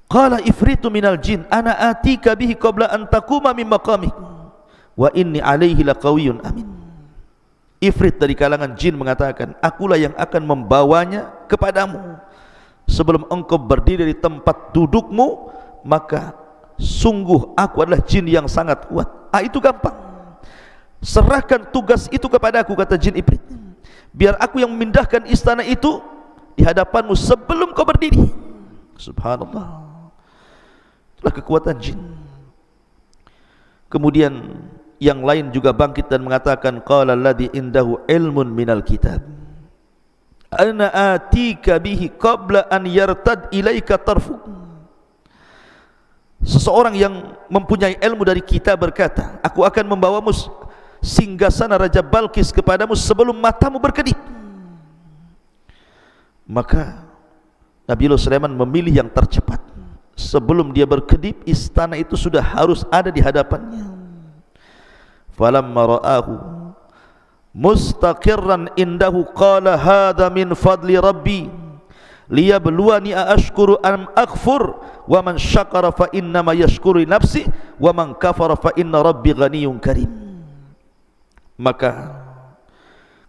Qala ifritu minal jin ana atika bihi qabla an taquma min maqamik wa inni alaihi laqawiyyun amin. Ifrit dari kalangan jin mengatakan, akulah yang akan membawanya kepadamu sebelum engkau berdiri dari tempat dudukmu, maka sungguh aku adalah jin yang sangat kuat. Itu gampang. Serahkan tugas itu kepada aku, kata jin Ifrit. Biar aku yang memindahkan istana itu di hadapanmu sebelum kau berdiri. Subhanallah. Itulah kekuatan jin. Kemudian yang lain juga bangkit dan mengatakan, qala alladhi indahu ilmun minal kitab ana atika bihi qabla an yartad ilaika tarfuk. Seseorang yang mempunyai ilmu dari kita berkata, aku akan membawamu singgasana Raja Balkis kepadamu sebelum matamu berkedip. Maka Nabiullah Sulaiman memilih yang tercepat. Sebelum dia berkedip, istana itu sudah harus ada di hadapannya. Falamma ra'ahu mustaqirran indahu qala hadha min fadli rabbi liyabluwani aashkuru am akfur wa man syakara fa innama yashkuru nafsi wa man kafara fa inna rabbi ghaniyyun karim. Maka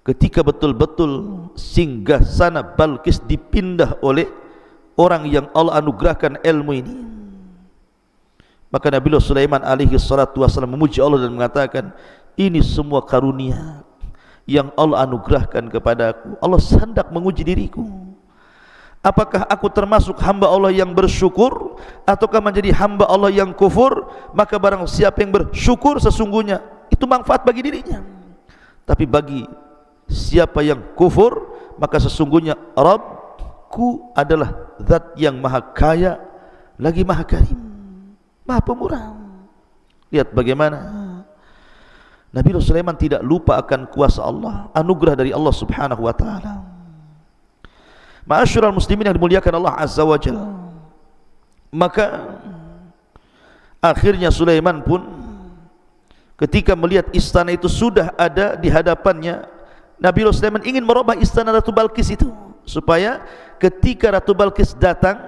ketika betul-betul singgasana Balkis dipindah oleh orang yang Allah anugerahkan ilmu ini, maka Nabiullah Sulaiman alaihi salatu wasallam memuji Allah dan mengatakan, ini semua karunia yang Allah anugerahkan kepadaku. Allah hendak menguji diriku, apakah aku termasuk hamba Allah yang bersyukur ataukah menjadi hamba Allah yang kufur. Maka barang siapa yang bersyukur, sesungguhnya itu manfaat bagi dirinya. Tapi bagi siapa yang kufur, maka sesungguhnya Rabbku adalah zat yang maha kaya lagi maha karim, maha pemurah. Lihat bagaimana Nabiullah Sulaiman tidak lupa akan kuasa Allah, anugerah dari Allah subhanahu wa ta'ala. Ma'asyiral muslimin yang dimuliakan Allah azza wa jalla. Maka akhirnya Sulaiman pun ketika melihat istana itu sudah ada di hadapannya, Nabiullah Sulaiman ingin merubah istana Ratu Balkis itu, supaya ketika Ratu Balkis datang,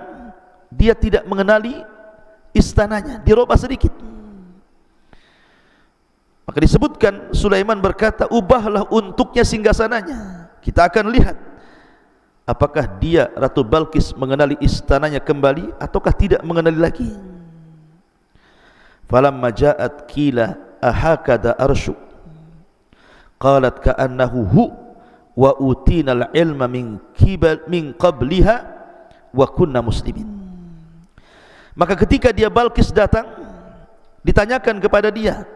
dia tidak mengenali istananya, dirubah sedikit. Maka disebutkan Sulaiman berkata, ubahlah untuknya singgasananya. Kita akan lihat apakah dia Ratu Balkis mengenali istananya kembali ataukah tidak mengenali lagi. Falamma ja'at qila ahakada arsyuk qalat ka'annahu hu wa utina al-ilma min qabliha wa kunna muslimin. Maka ketika dia Balkis datang, ditanyakan kepada dia,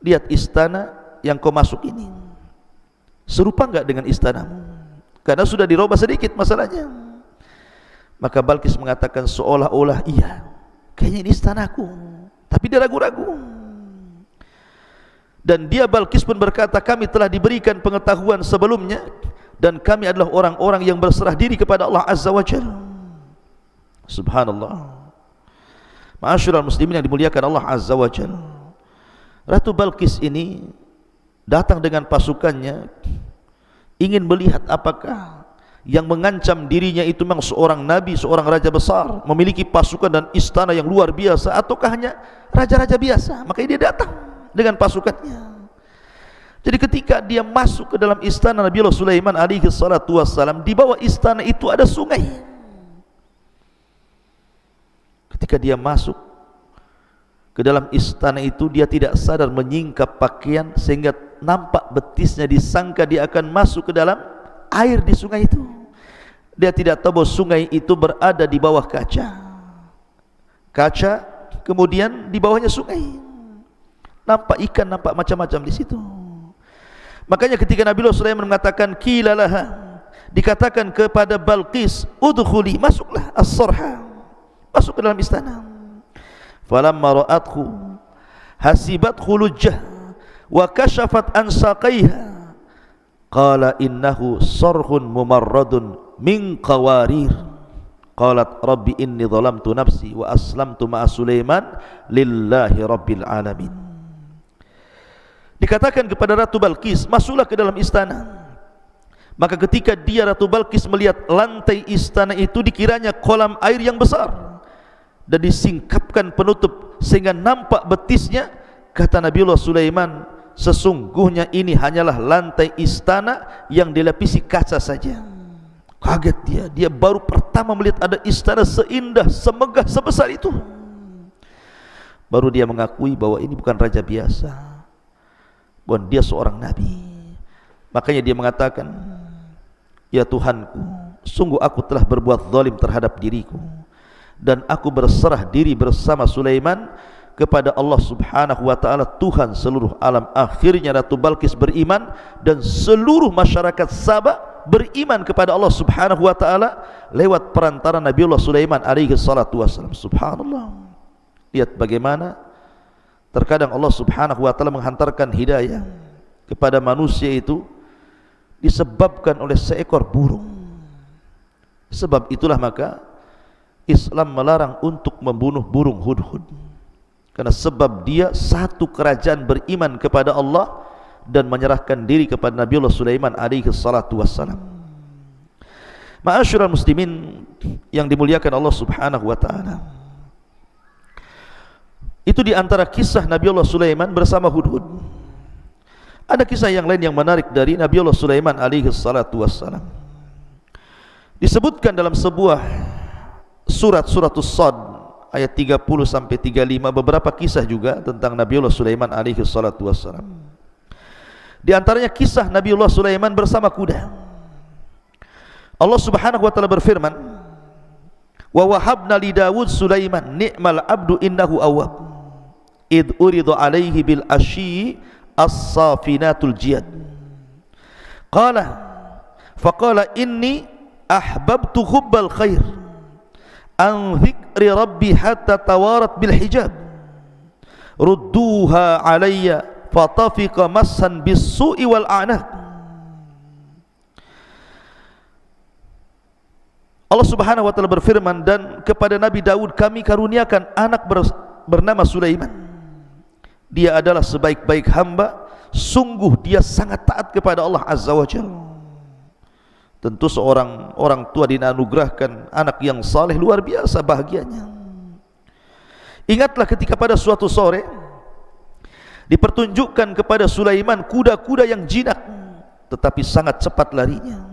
lihat istana yang kau masuk ini serupa enggak dengan istanamu? Karena sudah dirubah sedikit masalahnya. Maka Balkis mengatakan seolah-olah iya, kayaknya ini istanaku. Tapi dia ragu-ragu. Dan dia Balkis pun berkata, kami telah diberikan pengetahuan sebelumnya dan kami adalah orang-orang yang berserah diri kepada Allah azza wa jalla. Subhanallah. Ma'asyiral muslimin yang dimuliakan Allah azza wa jalla. Ratu Balkis ini datang dengan pasukannya, ingin melihat apakah yang mengancam dirinya itu memang seorang nabi, seorang raja besar, memiliki pasukan dan istana yang luar biasa, ataukah hanya raja-raja biasa. Makanya dia datang dengan pasukannya. Jadi ketika dia masuk ke dalam istana Nabiullah Sulaiman alaihi salatu wassalam, di bawah istana itu ada sungai. Ketika dia masuk ke dalam istana itu, dia tidak sadar menyingkap pakaian sehingga nampak betisnya, disangka dia akan masuk ke dalam air di sungai itu. Dia tidak tahu bahwa sungai itu berada di bawah kaca. Kaca, kemudian di bawahnya sungai. Nampak ikan, nampak macam-macam di situ. Makanya ketika Nabiullah Sulaiman mengatakan qilalaha, dikatakan kepada Balqis, udkhuli, masuklah as-sarha, masuk ke dalam istana. Falamma ra'athu hasibathu lujjah wa kashafat an saqaiha qala innahu sarhun mumarradun min qawarir qalat rabbi inni zalamtu nafsi wa aslamtu ma'a Sulaiman lillahi rabbil alamin. Dikatakan kepada Ratu Balkis, masuklah ke dalam istana. Maka ketika dia Ratu Balkis melihat lantai istana itu, dikiranya kolam air yang besar dan disingkapkan penutup sehingga nampak betisnya. Kata Nabiullah Sulaiman, sesungguhnya ini hanyalah lantai istana yang dilapisi kaca saja. Kaget dia baru pertama melihat ada istana seindah, semegah, sebesar itu. baru dia mengakui bahwa ini bukan raja biasa, bahwa dia seorang nabi. Makanya dia mengatakan, ya Tuhanku, sungguh aku telah berbuat zalim terhadap diriku, dan aku berserah diri bersama Sulaiman kepada Allah subhanahu wa ta'ala, Tuhan seluruh alam. Akhirnya Ratu Balqis beriman, dan seluruh masyarakat Sabah beriman kepada Allah subhanahu wa ta'ala lewat perantara Nabiullah Sulaiman alaihi salatu wassalam. Subhanallah. Lihat bagaimana terkadang Allah subhanahu wa ta'ala menghantarkan hidayah kepada manusia itu disebabkan oleh seekor burung. Sebab itulah maka Islam melarang untuk membunuh burung hudhud, karena sebab dia satu kerajaan beriman kepada Allah dan menyerahkan diri kepada Nabiullah Sulaiman alaihi salatu wassalam. Ma'asyiral muslimin yang dimuliakan Allah subhanahu wa ta'ala, itu di antara kisah Nabiullah Sulaiman bersama hudhud. Ada kisah yang lain yang menarik dari Nabiullah Sulaiman alaihi salatu wassalam. Disebutkan dalam sebuah surat As-Sad ayat 30 sampai 35 beberapa kisah juga tentang Nabiullah Sulaiman alaihi salatu wassalam. Di antaranya kisah Nabiullah Sulaiman bersama kuda. Allah subhanahu wa ta'ala berfirman, wa wahabna li Dawud Sulaiman ni'mal abdu innahu awwab id uridu alaihi bil asyi as-safinatul jiyad qala faqala inni ahbabtu hubbal khair an dhikri rabbi hatta tawarat bil hijab rudduha alayya fatafiqa massan bis su'i wal a'naq. Allah subhanahu wa ta'ala berfirman, dan kepada Nabi Daud kami karuniakan anak bernama Sulaiman. Dia adalah sebaik-baik hamba, sungguh dia sangat taat kepada Allah azza wa jalla. Tentu seorang orang tua dianugerahkan anak yang saleh, luar biasa bahagianya. Ingatlah ketika pada suatu sore dipertunjukkan kepada Sulaiman kuda-kuda yang jinak tetapi sangat cepat larinya.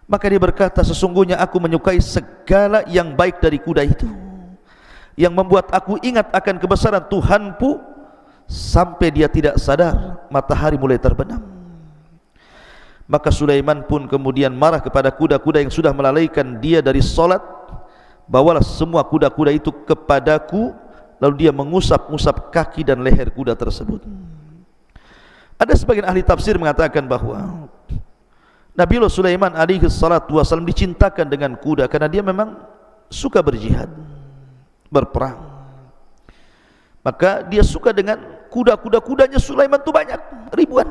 Maka dia berkata, sesungguhnya aku menyukai segala yang baik dari kuda itu, yang membuat aku ingat akan kebesaran Tuhanku sampai dia tidak sadar matahari mulai terbenam. Maka Sulaiman pun kemudian marah kepada kuda-kuda yang sudah melalaikan dia dari solat. Bawalah semua kuda-kuda itu kepadaku. Lalu dia mengusap-ngusap kaki dan leher kuda tersebut. Ada sebagian ahli tafsir mengatakan bahwa Nabiullah Sulaiman alaihi salatu wassalam dicintakan dengan kuda karena dia memang suka berjihad, berperang. Maka dia suka dengan kuda-kudanya Sulaiman itu banyak, ribuan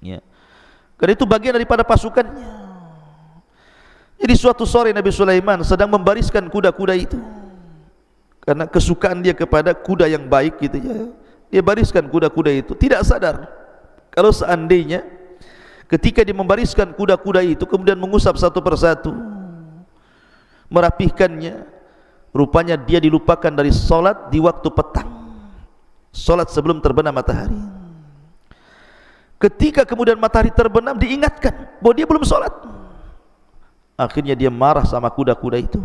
ya. Karena itu bagian daripada pasukannya. Jadi suatu sore Nabi Sulaiman sedang membariskan kuda-kuda itu, karena kesukaan dia kepada kuda yang baik gitu ya. Dia bariskan kuda-kuda itu, tidak sadar kalau seandainya ketika dia membariskan kuda-kuda itu kemudian mengusap satu persatu, merapihkannya, rupanya dia dilupakan dari solat di waktu petang, solat sebelum terbenam matahari. Ketika kemudian matahari terbenam diingatkan bahwa dia belum solat. Akhirnya dia marah sama kuda-kuda itu.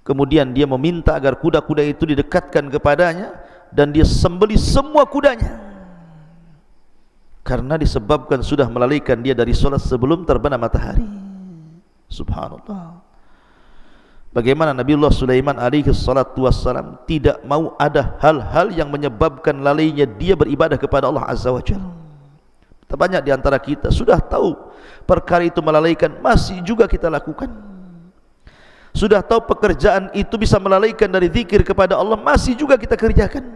Kemudian dia meminta agar kuda-kuda itu didekatkan kepadanya dan dia sembelih semua kudanya, karena disebabkan sudah melalaikan dia dari solat sebelum terbenam matahari. Subhanallah. Bagaimana Nabiullah Sulaiman alaihi salatu wassalam tidak mau ada hal-hal yang menyebabkan lalainya dia beribadah kepada Allah azza wa jalla. Banyak di antara kita sudah tahu perkara itu melalaikan, masih juga kita lakukan. Sudah tahu pekerjaan itu bisa melalaikan dari zikir kepada Allah, masih juga kita kerjakan.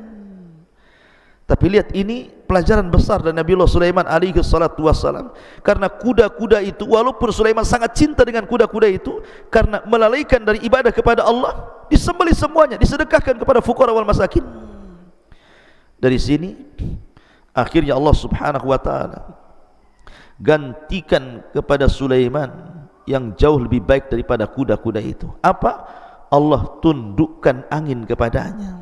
Tapi lihat, ini pelajaran besar dari Nabiullah Sulaiman alaihi salatu wassalam. Karena kuda-kuda itu, walaupun Sulaiman sangat cinta dengan kuda-kuda itu, karena melalaikan dari ibadah kepada Allah, disembelih semuanya, disedekahkan kepada fuqara wal masakin. Dari sini akhirnya Allah subhanahu wa ta'ala gantikan kepada Sulaiman yang jauh lebih baik daripada kuda-kuda itu. Apa? Allah tundukkan angin kepadanya.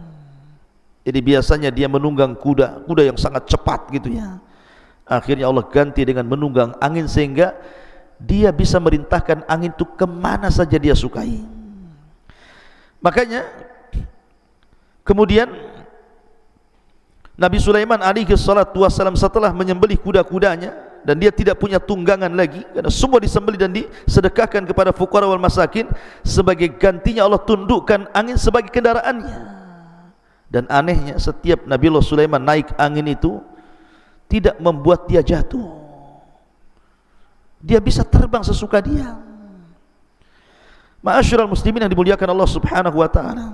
Jadi biasanya dia menunggang kuda yang sangat cepat gitu ya. Akhirnya Allah ganti dengan menunggang angin, sehingga dia bisa merintahkan angin itu kemana saja dia sukai. Makanya Kemudian Nabi Sulaiman alaihi salatu wassalam setelah menyembelih kuda-kudanya, dan dia tidak punya tunggangan lagi karena semua disembelih dan disedekahkan kepada fuqara wal masakin, sebagai gantinya Allah tundukkan angin sebagai kendaraannya. Dan anehnya setiap Nabiullah Sulaiman naik angin itu tidak membuat dia jatuh, dia bisa terbang sesuka dia. Ma'asyiral muslimin yang dimuliakan Allah subhanahu wa ta'ala.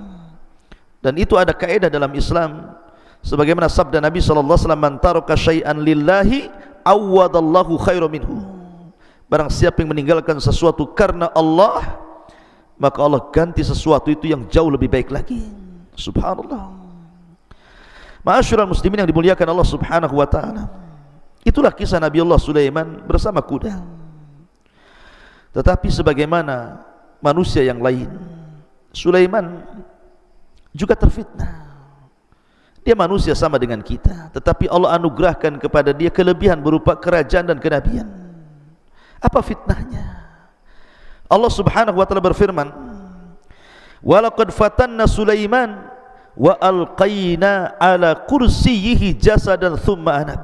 Dan itu ada kaidah dalam Islam, sebagaimana sabda Nabi SAW, man taraka syai'an lillahi awwadallahu khairan minhu. Barang siapa yang meninggalkan sesuatu karena Allah, maka Allah ganti sesuatu itu yang jauh lebih baik lagi. Subhanallah. Ma'asyiral muslimin yang dimuliakan Allah subhanahu wa ta'ala. Itulah kisah Nabi Allah Sulaiman bersama kuda. Tetapi sebagaimana manusia yang lain, Sulaiman juga terfitnah. Dia manusia sama dengan kita, tetapi Allah anugerahkan kepada dia kelebihan berupa kerajaan dan kenabian. Apa fitnahnya? Allah subhanahu wa ta'ala berfirman, walaqad fatanna Sulaiman wa alqaina ala kursiyyihi jasadan thumma anab.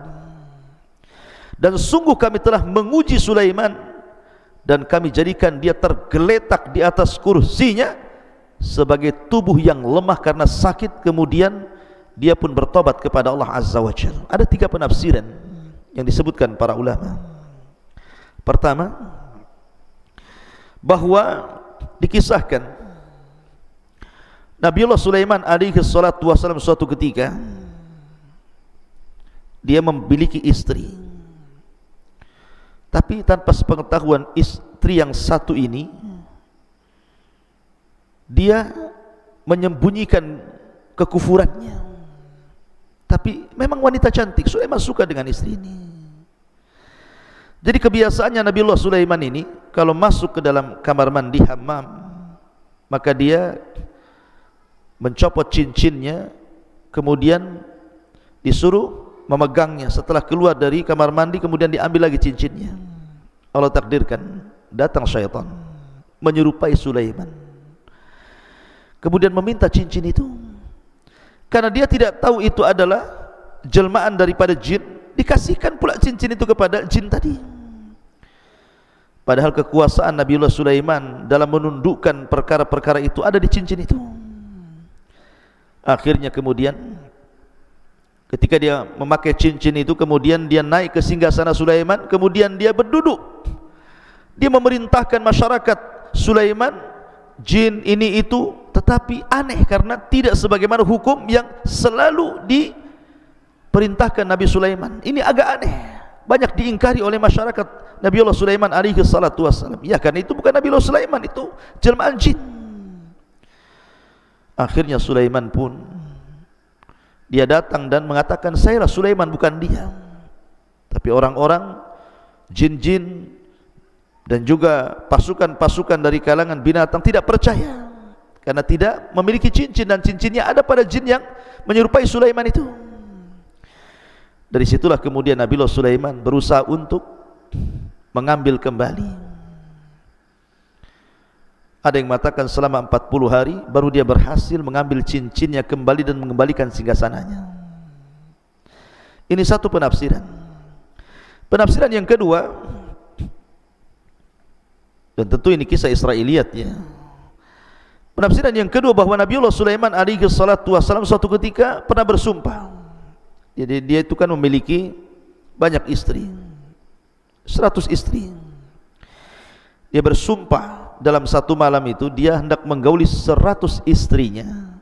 Dan sungguh kami telah menguji Sulaiman, dan kami jadikan dia tergeletak di atas kursinya sebagai tubuh yang lemah karena sakit, kemudian dia pun bertobat kepada Allah Azza wa Jalla. Ada 3 penafsiran yang disebutkan para ulama. Pertama, bahwa dikisahkan Nabiullah Sulaiman alaihi salatu wasallam suatu ketika dia memiliki istri, tapi tanpa sepengetahuan istri yang satu ini, dia menyembunyikan kekufurannya. Tapi memang wanita cantik, Sulaiman suka dengan istri ini. Jadi kebiasaannya Nabiullah Sulaiman ini kalau masuk ke dalam kamar mandi hammam, maka dia mencopot cincinnya, kemudian disuruh memegangnya. Setelah keluar dari kamar mandi, kemudian diambil lagi cincinnya. Allah takdirkan datang syaitan menyerupai Sulaiman, kemudian meminta cincin itu. Karena dia tidak tahu itu adalah jelmaan daripada jin, dikasihkan pula cincin itu kepada jin tadi. Padahal kekuasaan Nabiullah Sulaiman dalam menundukkan perkara-perkara itu ada di cincin itu. Akhirnya kemudian ketika dia memakai cincin itu, kemudian dia naik ke singgasana Sulaiman, kemudian dia berduduk. Dia memerintahkan masyarakat Sulaiman, jin ini itu, tetapi aneh karena tidak sebagaimana hukum yang selalu diperintahkan Nabi Sulaiman. Ini agak aneh, banyak diingkari oleh masyarakat Nabiullah Sulaiman alaihi salatu wassalam. Ya, karena itu bukan Nabiullah Sulaiman, itu jelmaan jin. Akhirnya Sulaiman pun dia datang dan mengatakan, saya lah Sulaiman, bukan dia. Tapi orang-orang jin-jin dan juga pasukan-pasukan dari kalangan binatang tidak percaya, karena tidak memiliki cincin, dan cincinnya ada pada jin yang menyerupai Sulaiman itu. Dari situlah kemudian Nabiullah Sulaiman berusaha untuk mengambil kembali. Ada yang mengatakan selama 40 hari baru dia berhasil mengambil cincinnya kembali dan mengembalikan singgasananya. Ini satu penafsiran. Penafsiran yang kedua, dan tentu ini kisah Israiliyat ya. Penafsiran yang kedua, bahwa Nabiullah Sulaiman alaihi salatu wassalam suatu ketika pernah bersumpah. Jadi dia itu kan memiliki banyak istri, 100 istri. Dia bersumpah dalam satu malam itu dia hendak menggauli 100 istrinya,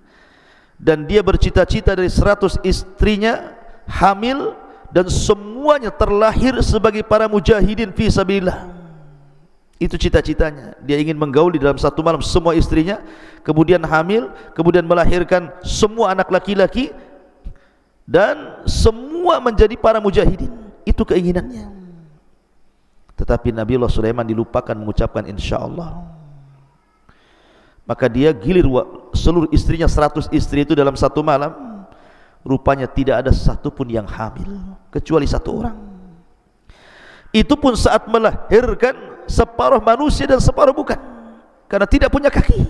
dan dia bercita-cita dari 100 istrinya hamil, dan semuanya terlahir sebagai para mujahidin fi sabilillah. Itu cita-citanya. Dia ingin menggauli dalam satu malam semua istrinya, kemudian hamil, kemudian melahirkan semua anak laki-laki, dan semua menjadi para mujahidin. Itu keinginannya. Tetapi Nabiullah Sulaiman dilupakan mengucapkan insyaallah. Maka dia gilir seluruh istrinya, 100 istri itu dalam satu malam. Rupanya tidak ada satupun yang hamil, kecuali satu orang. Itu pun saat melahirkan separuh manusia dan separuh bukan, karena tidak punya kaki.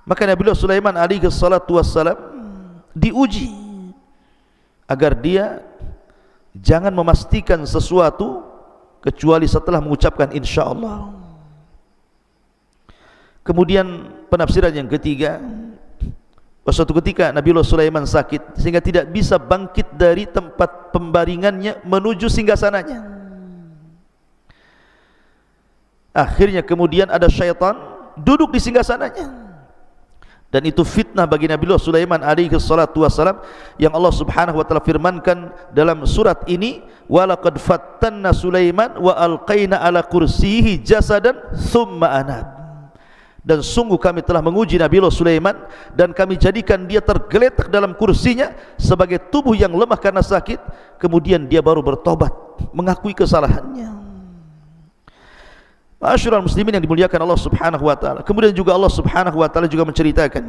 Maka Nabi Sulaiman alaihi salatu wassalam diuji agar dia jangan memastikan sesuatu kecuali setelah mengucapkan insyaallah. Kemudian penafsiran yang ketiga, suatu ketika Nabi Sulaiman sakit sehingga tidak bisa bangkit dari tempat pembaringannya menuju singgasananya. Akhirnya kemudian ada syaitan duduk di singgasananya. Dan itu fitnah bagi Nabi Sulaiman alaihi salatu wassalam yang Allah Subhanahu wa taala firmankan dalam surat ini, walaqad fattanna Sulaiman wa alqaina ala kursiyihi jasadan thumma anab. Dan sungguh kami telah menguji Nabi Sulaiman dan kami jadikan dia tergeletak dalam kursinya sebagai tubuh yang lemah karena sakit, kemudian dia baru bertobat, mengakui kesalahannya. Ma'asyiral muslimin yang dimuliakan Allah Subhanahu wa taala. Kemudian juga Allah Subhanahu wa taala juga menceritakan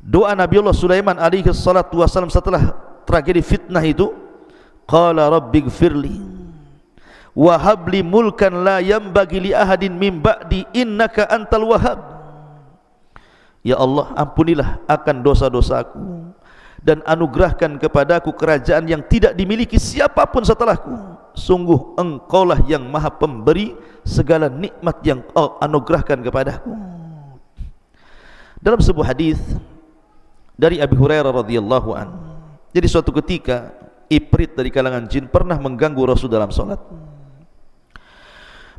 doa Nabi Sulaiman alaihi salatu wasallam setelah tragedi fitnah itu, qala rabbighfirli wa habli mulkan la yanbaghi li ahadin min ba'di innaka antal wahhab. Ya Allah, ampunilah akan dosa-dosaku dan anugerahkan kepadaku kerajaan yang tidak dimiliki siapapun setelahku. Sungguh engkaulah yang maha pemberi segala nikmat yang kau anugerahkan kepadaku. Dalam sebuah hadis dari Abi Hurairah radhiyallahu an, jadi suatu ketika Ifrit dari kalangan jin pernah mengganggu Rasul dalam salat.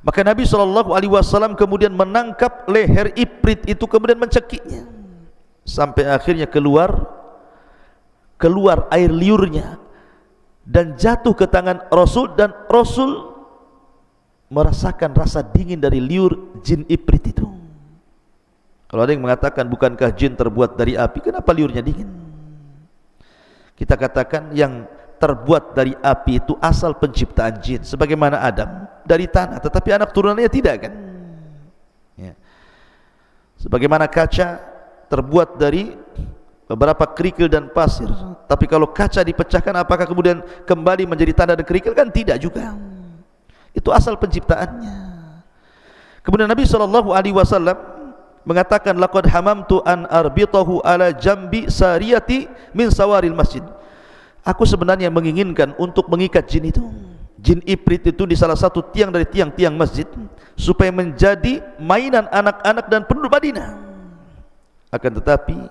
Maka Nabi SAW kemudian menangkap leher Ifrit itu, kemudian mencekiknya sampai akhirnya keluar air liurnya dan jatuh ke tangan Rasul, dan Rasul merasakan rasa dingin dari liur jin Ifrit itu. Kalau ada yang mengatakan bukankah jin terbuat dari api, kenapa liurnya dingin? Kita katakan yang terbuat dari api itu asal penciptaan jin, sebagaimana Adam dari tanah, tetapi anak turunannya tidak kan ya. Sebagaimana kaca terbuat dari beberapa kerikil dan pasir, tapi kalau kaca dipecahkan apakah kemudian kembali menjadi tanah dan kerikil? Kan tidak juga. Itu asal penciptaannya. Kemudian Nabi SAW mengatakan, laqad hamamtu an arbitahu ala jambi sariyati min sawaril masjid. Aku sebenarnya menginginkan untuk mengikat jin itu, jin Ifrit itu, di salah satu tiang dari tiang-tiang masjid, supaya menjadi mainan anak-anak dan penduduk Madinah. Akan tetapi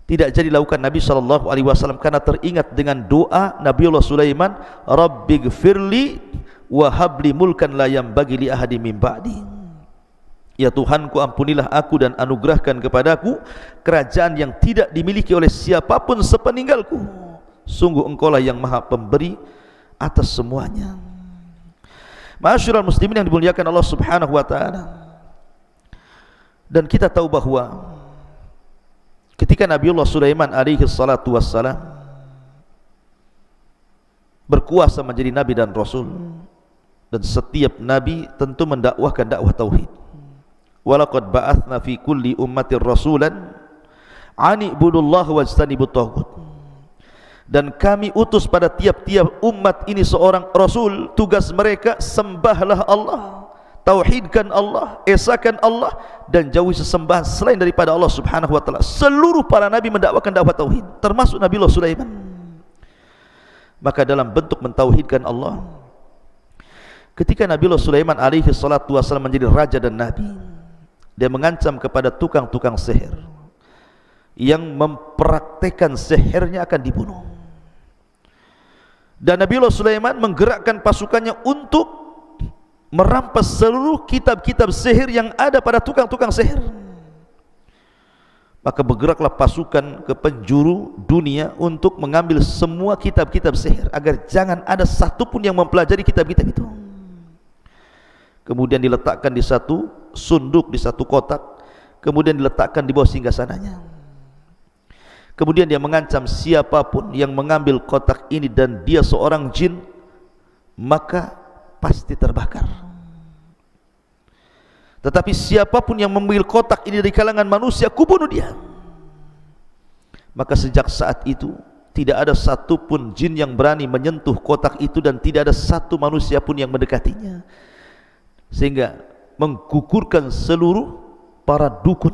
tidak jadi lakukan Nabi SAW karena teringat dengan doa Nabi Sulaiman, rabbighfirli wa habli mulkan la yanbaghi li ahadin min ba'di. Ya Tuhanku, ampunilah aku dan anugerahkan kepadaku kerajaan yang tidak dimiliki oleh siapapun sepeninggalku. Sungguh engkaulah yang maha pemberi atas semuanya. Ma'asyiral muslimin yang dimuliakan Allah Subhanahu wa taala. Dan kita tahu bahwa ketika Nabi Sulaiman alaihi salatu wassalam berkuasa menjadi nabi dan rasul, dan setiap nabi tentu mendakwahkan dakwah tauhid. Walaqad ba'atsna fi kulli ummatin rasulan an ibudullaha wajtanibut taghut. Dan kami utus pada tiap-tiap umat ini seorang rasul, tugas mereka sembahlah Allah, tauhidkan Allah, esakan Allah, dan jauhi sesembahan selain daripada Allah Subhanahu wa taala. Seluruh para nabi mendakwakan dakwah tauhid, termasuk Nabi Sulaiman. Maka dalam bentuk mentauhidkan Allah, ketika Nabi Sulaiman alaihi salatu wasallam menjadi raja dan nabi, dia mengancam kepada tukang-tukang sihir yang mempraktekkan sihirnya akan dibunuh. Dan Nabi Sulaiman menggerakkan pasukannya untuk merampas seluruh kitab-kitab sihir yang ada pada tukang-tukang sihir. Maka bergeraklah pasukan ke penjuru dunia untuk mengambil semua kitab-kitab sihir, agar jangan ada satupun yang mempelajari kitab-kitab itu. Kemudian diletakkan di satu sunduk, di satu kotak, kemudian diletakkan di bawah singgasananya. Kemudian dia mengancam siapapun yang mengambil kotak ini dan dia seorang jin, maka pasti terbakar. Tetapi siapapun yang mengambil kotak ini dari kalangan manusia, kubunuh dia. Maka sejak saat itu tidak ada satupun jin yang berani menyentuh kotak itu, dan tidak ada satu manusia pun yang mendekatinya, sehingga menggugurkan seluruh para dukun.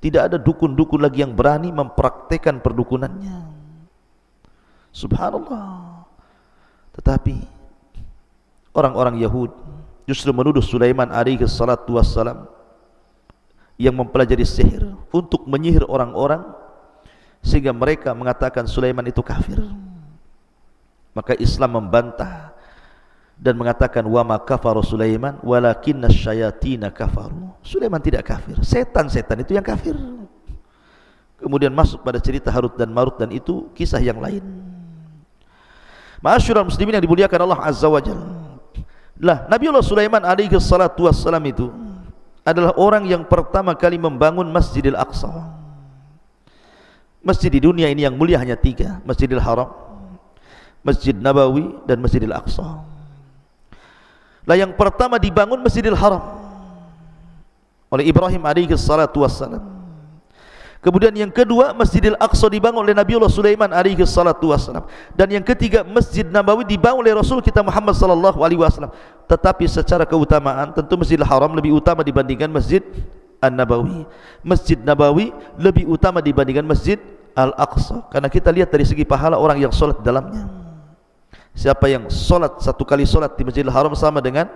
Tidak ada dukun-dukun lagi yang berani mempraktekkan perdukunannya. Subhanallah. Tetapi orang-orang Yahudi justru menuduh Sulaiman alaihi salatu wassalam yang mempelajari sihir untuk menyihir orang-orang, sehingga mereka mengatakan Sulaiman itu kafir. Maka Islam membantah dan mengatakan wa ma kafara Sulaiman walakinna syayatina kafaru. Sulaiman tidak kafir, setan-setan itu yang kafir. Kemudian masuk pada cerita Harut dan Marut, dan itu kisah yang lain. Ma'asyiral muslimin yang dimuliakan Allah Azza wa Jalla. Lah, Nabiullah Sulaiman alaihi salatu wassalam itu adalah orang yang pertama kali membangun Masjidil Aqsa. Masjid di dunia ini yang mulia hanya 3, Masjidil Haram, Masjid Nabawi, dan Masjidil Aqsa. Lah, yang pertama dibangun Masjidil Haram oleh Ibrahim alaihi salatu wassalam. Kemudian yang kedua Masjidil Aqsa dibangun oleh Nabiullah Sulaiman alaihi salatu wassalam. Dan yang ketiga Masjid Nabawi dibangun oleh Rasul kita Muhammad sallallahu alaihi wasallam. Tetapi secara keutamaan tentu Masjidil Haram lebih utama dibandingkan Masjid An-Nabawi. Masjid Nabawi lebih utama dibandingkan Masjid Al-Aqsa, karena kita lihat dari segi pahala orang yang sholat di dalamnya. Siapa yang sholat 1 kali sholat di Masjidil Haram sama dengan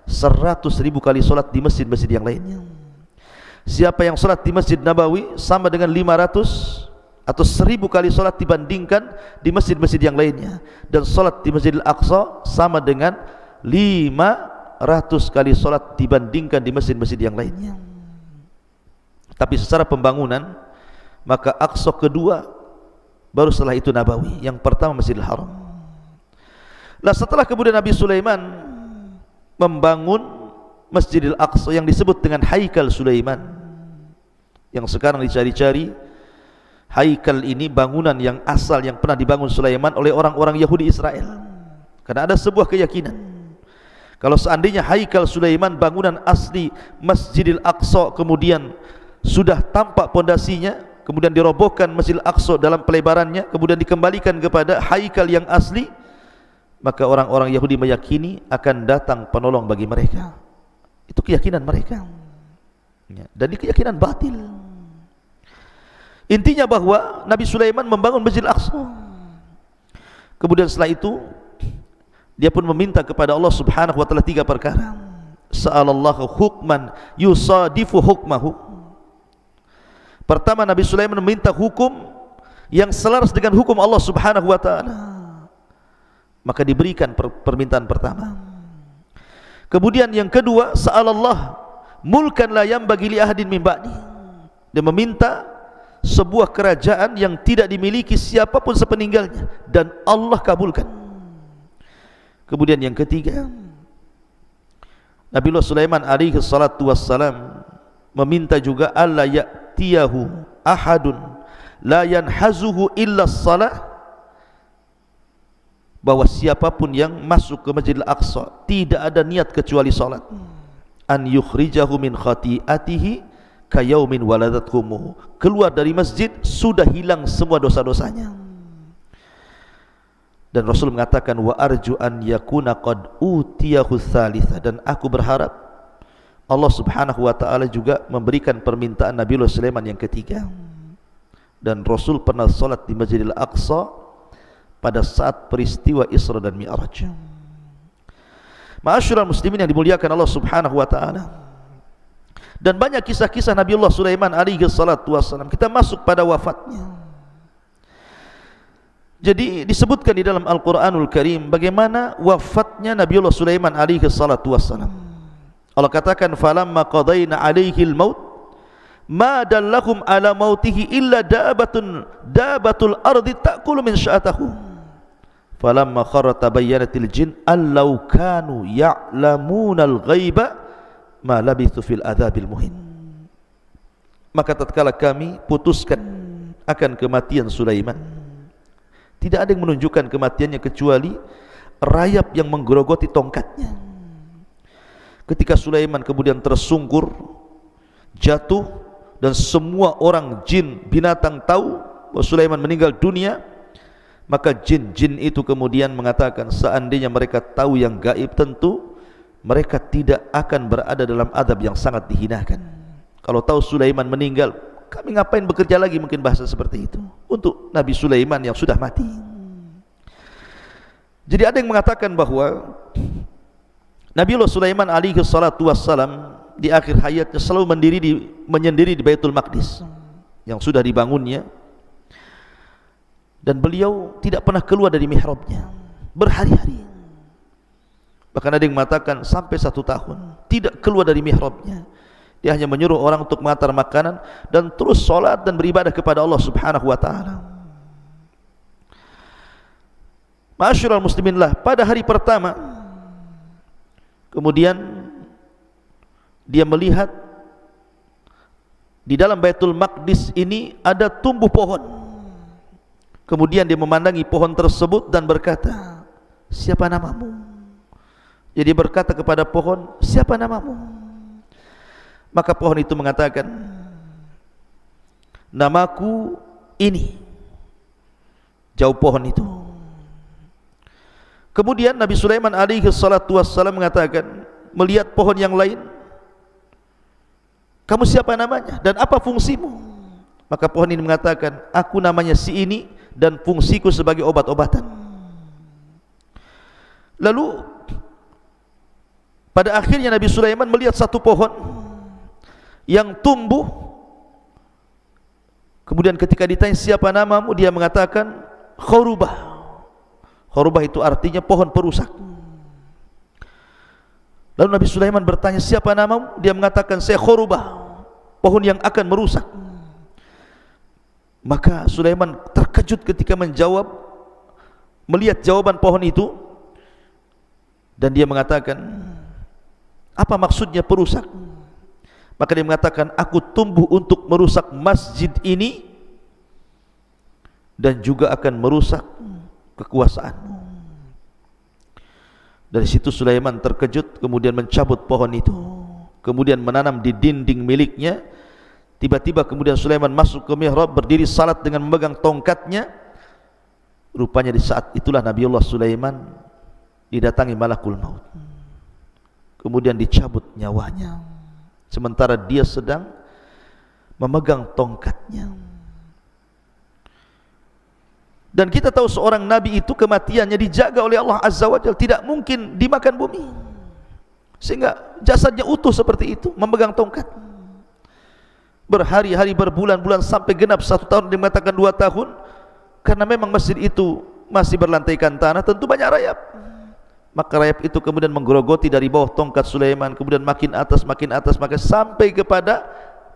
100.000 kali sholat di masjid-masjid yang lainnya. Siapa yang sholat di Masjid Nabawi sama dengan 500 atau 1000 kali sholat dibandingkan di masjid-masjid yang lainnya. Dan sholat di Masjidil Aqsa sama dengan 500 kali sholat dibandingkan di masjid-masjid yang lainnya. Tapi secara pembangunan, maka Aqsa kedua, baru setelah itu Nabawi. Yang pertama Masjidil Haram. Nah, setelah kemudian Nabi Sulaiman membangun Masjidil Aqsa yang disebut dengan Haikal Sulaiman, yang sekarang dicari-cari, Haikal ini bangunan yang asal yang pernah dibangun Sulaiman oleh orang-orang Yahudi Israel. Karena ada sebuah keyakinan, kalau seandainya Haikal Sulaiman, bangunan asli Masjidil Aqsa, kemudian sudah tampak pondasinya, kemudian dirobohkan Masjidil Aqsa dalam pelebarannya, kemudian dikembalikan kepada Haikal yang asli, maka orang-orang Yahudi meyakini akan datang penolong bagi mereka. Itu keyakinan mereka, dan ini keyakinan batil. Intinya bahwa Nabi Sulaiman membangun Masjidil Aqsa. Kemudian setelah itu dia pun meminta kepada Allah Subhanahu wa taala 3 perkara. Sa'alallahu hukman yusadifu hukmahu. Pertama, Nabi Sulaiman meminta hukum yang selaras dengan hukum Allah Subhanahu wa taala. Maka diberikan permintaan pertama. Kemudian yang kedua, sa'alallah mulkan la yanbaghi li ahadin min ba'di. Dia meminta sebuah kerajaan yang tidak dimiliki siapapun sepeninggalnya, dan Allah kabulkan. Kemudian yang ketiga, Nabiullah Sulaiman alaihi salatu wassalam meminta juga alla ya'tiyahu ahadun la yanhazuhu illa as-salah, bahwa siapapun yang masuk ke Masjidil Aqsa tidak ada niat kecuali salat. An yukhrijahu min khati'atihi kayaumin waladathu ummuhu. Keluar dari masjid sudah hilang semua dosa-dosanya. Dan Rasul mengatakan wa arju an yakuna qad utiyahu tsalitsa, dan aku berharap Allah Subhanahu wa taala juga memberikan permintaan Nabiullah Sulaiman yang ketiga. Dan Rasul pernah salat di Masjidil Aqsa pada saat peristiwa Isra dan Mi'raj. Ma'asyiral muslimin yang dimuliakan Allah Subhanahu wa taala. Dan banyak kisah-kisah Nabiullah Sulaiman alaihi salatu wassalam. Kita masuk pada wafatnya. Jadi disebutkan di dalam Al-Qur'anul Karim bagaimana wafatnya Nabiullah Sulaiman alaihi salatu wassalam. Allah katakan falamma qadaina alaihi al-maut ma dallakum ala mautihi illa dabatul ardi ta'kulu min sya'atahu. Falamma kharra tabayyanatil jin allau kanu ya'lamunal ghaiba ma labithu fil adzabil muhin. Maka tatkala kami putuskan akan kematian Sulaiman, tidak ada yang menunjukkan kematiannya kecuali rayap yang menggerogoti tongkatnya. Ketika Sulaiman kemudian tersungkur, jatuh, dan semua orang, jin, binatang tahu bahwa Sulaiman meninggal dunia, maka jin-jin itu kemudian mengatakan seandainya mereka tahu yang gaib, tentu mereka tidak akan berada dalam adab yang sangat dihinakan. Kalau tahu Sulaiman meninggal, kami ngapain bekerja lagi, mungkin bahasa seperti itu untuk Nabi Sulaiman yang sudah mati. Jadi ada yang mengatakan bahwa Nabiullah Sulaiman alaihi salatu wassalam di akhir hayatnya selalu menyendiri di Baitul Maqdis yang sudah dibangunnya, dan beliau tidak pernah keluar dari mihrabnya berhari-hari. Bahkan ada yang mengatakan sampai 1 tahun tidak keluar dari mihrabnya. Dia hanya menyuruh orang untuk mengantar makanan dan terus sholat dan beribadah kepada Allah subhanahu wa ta'ala. Ma'asyiral muslimin lah, pada hari pertama kemudian dia melihat di dalam Baitul Maqdis ini ada tumbuh pohon. Kemudian dia memandangi pohon tersebut dan berkata, siapa namamu? Jadi berkata kepada pohon, siapa namamu? Maka pohon itu mengatakan, namaku ini. Jauh pohon itu. Kemudian Nabi Sulaiman alaihi salatu wassalam mengatakan, melihat pohon yang lain, kamu siapa namanya dan apa fungsimu? Maka pohon ini mengatakan, aku namanya si ini dan fungsiku sebagai obat-obatan. Lalu pada akhirnya Nabi Sulaiman melihat satu pohon yang tumbuh. Kemudian ketika ditanya siapa namamu, dia mengatakan Khurubah. Khurubah itu artinya pohon perusak. Lalu Nabi Sulaiman bertanya, siapa namamu? Dia mengatakan, saya Khurubah, pohon yang akan merusak. Maka Sulaiman terkejut ketika melihat jawaban pohon itu, dan dia mengatakan, apa maksudnya perusak? Maka dia mengatakan, aku tumbuh untuk merusak masjid ini dan juga akan merusak kekuasaanmu. Dari situ Sulaiman terkejut, kemudian mencabut pohon itu, kemudian menanam di dinding miliknya. Tiba-tiba kemudian Sulaiman masuk ke mihrab, berdiri salat dengan memegang tongkatnya. Rupanya di saat itulah Nabiullah Sulaiman didatangi malakul maut, kemudian dicabut nyawanya sementara dia sedang memegang tongkatnya. Dan kita tahu seorang nabi itu kematiannya dijaga oleh Allah Azza wa Jalla, tidak mungkin dimakan bumi, sehingga jasadnya utuh seperti itu, memegang tongkat berhari-hari, berbulan-bulan, sampai genap 1 tahun, dia mengatakan 2 tahun, karena memang masjid itu masih berlantaikan tanah, tentu banyak rayap. Maka rayap itu kemudian menggerogoti dari bawah tongkat Sulaiman, kemudian makin atas, maka sampai kepada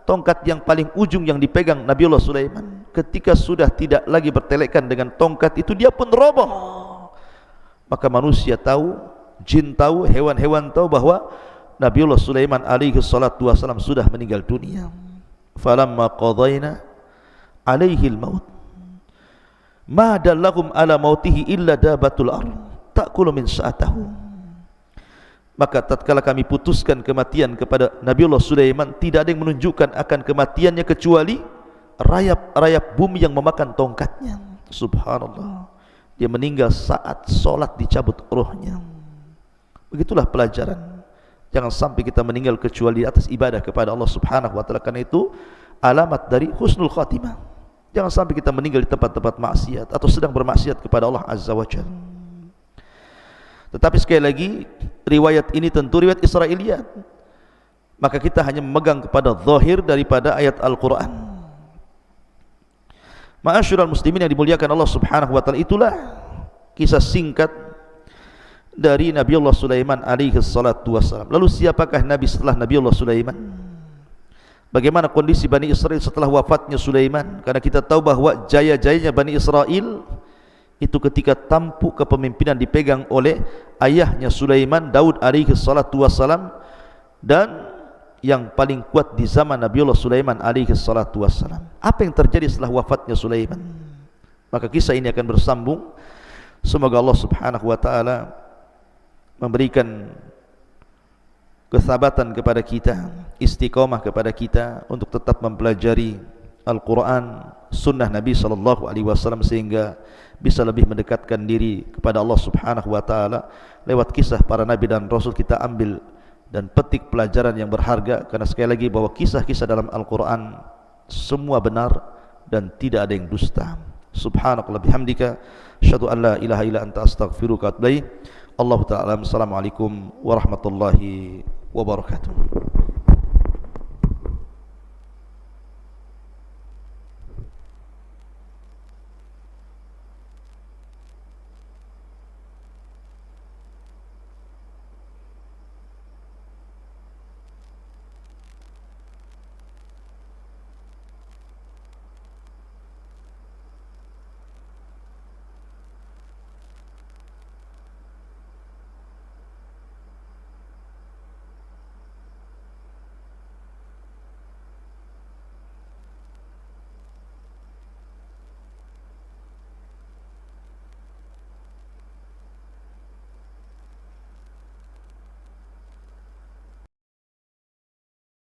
tongkat yang paling ujung yang dipegang Nabiullah Sulaiman. Ketika sudah tidak lagi bertelekan dengan tongkat itu, dia pun roboh. Maka manusia tahu, jin tahu, hewan-hewan tahu bahwa Nabiullah Sulaiman alaihi salatu wassalam sudah meninggal dunia. Falamma qadayna alaihi al-maut ma dallahum ala mautihi illa dabatul ardh ta'kulu min sa'atahu. Maka tatkala kami putuskan kematian kepada Nabiullah Sulaiman, tidak ada yang menunjukkan akan kematiannya kecuali rayap-rayap bumi yang memakan tongkatnya. Subhanallah, dia meninggal saat solat dicabut rohnya. Begitulah pelajaran, jangan sampai kita meninggal kecuali atas ibadah kepada Allah subhanahu wa ta'ala. Karena itu alamat dari husnul khatimah. Jangan sampai kita meninggal di tempat-tempat maksiat atau sedang bermaksiat kepada Allah Azza wa Jalla. Tetapi sekali lagi, riwayat ini tentu riwayat Israiliyat, maka kita hanya memegang kepada zahir daripada ayat Al-Quran. Ma'asyiral muslimin yang dimuliakan Allah subhanahu wa ta'ala, itulah kisah singkat dari Nabiullah Sulaiman alaihi salatu wassalam. Lalu siapakah Nabi setelah Nabiullah Sulaiman? Bagaimana kondisi Bani Israel setelah wafatnya Sulaiman? Karena kita tahu bahwa jaya-jayanya Bani Israel itu ketika tampuk kepemimpinan dipegang oleh ayahnya Sulaiman, Daud alaihi salatu wassalam, dan yang paling kuat di zaman Nabiullah Sulaiman alaihi salatu wassalam. Apa yang terjadi setelah wafatnya Sulaiman? Maka kisah ini akan bersambung. Semoga Allah subhanahu wa ta'ala memberikan kesabatan kepada kita, istiqamah kepada kita untuk tetap mempelajari Al-Quran, sunnah Nabi SAW, sehingga bisa lebih mendekatkan diri kepada Allah subhanahu wa ta'ala. Lewat kisah para Nabi dan Rasul kita ambil dan petik pelajaran yang berharga, karena sekali lagi bahwa kisah-kisah dalam Al-Quran semua benar dan tidak ada yang dusta. Subhanakallah bihamdika asyhadu an la ilaha illa anta astaghfiruka wa atubu ilaik. Allahu ta'ala. Assalamualaikum warahmatullahi wabarakatuh.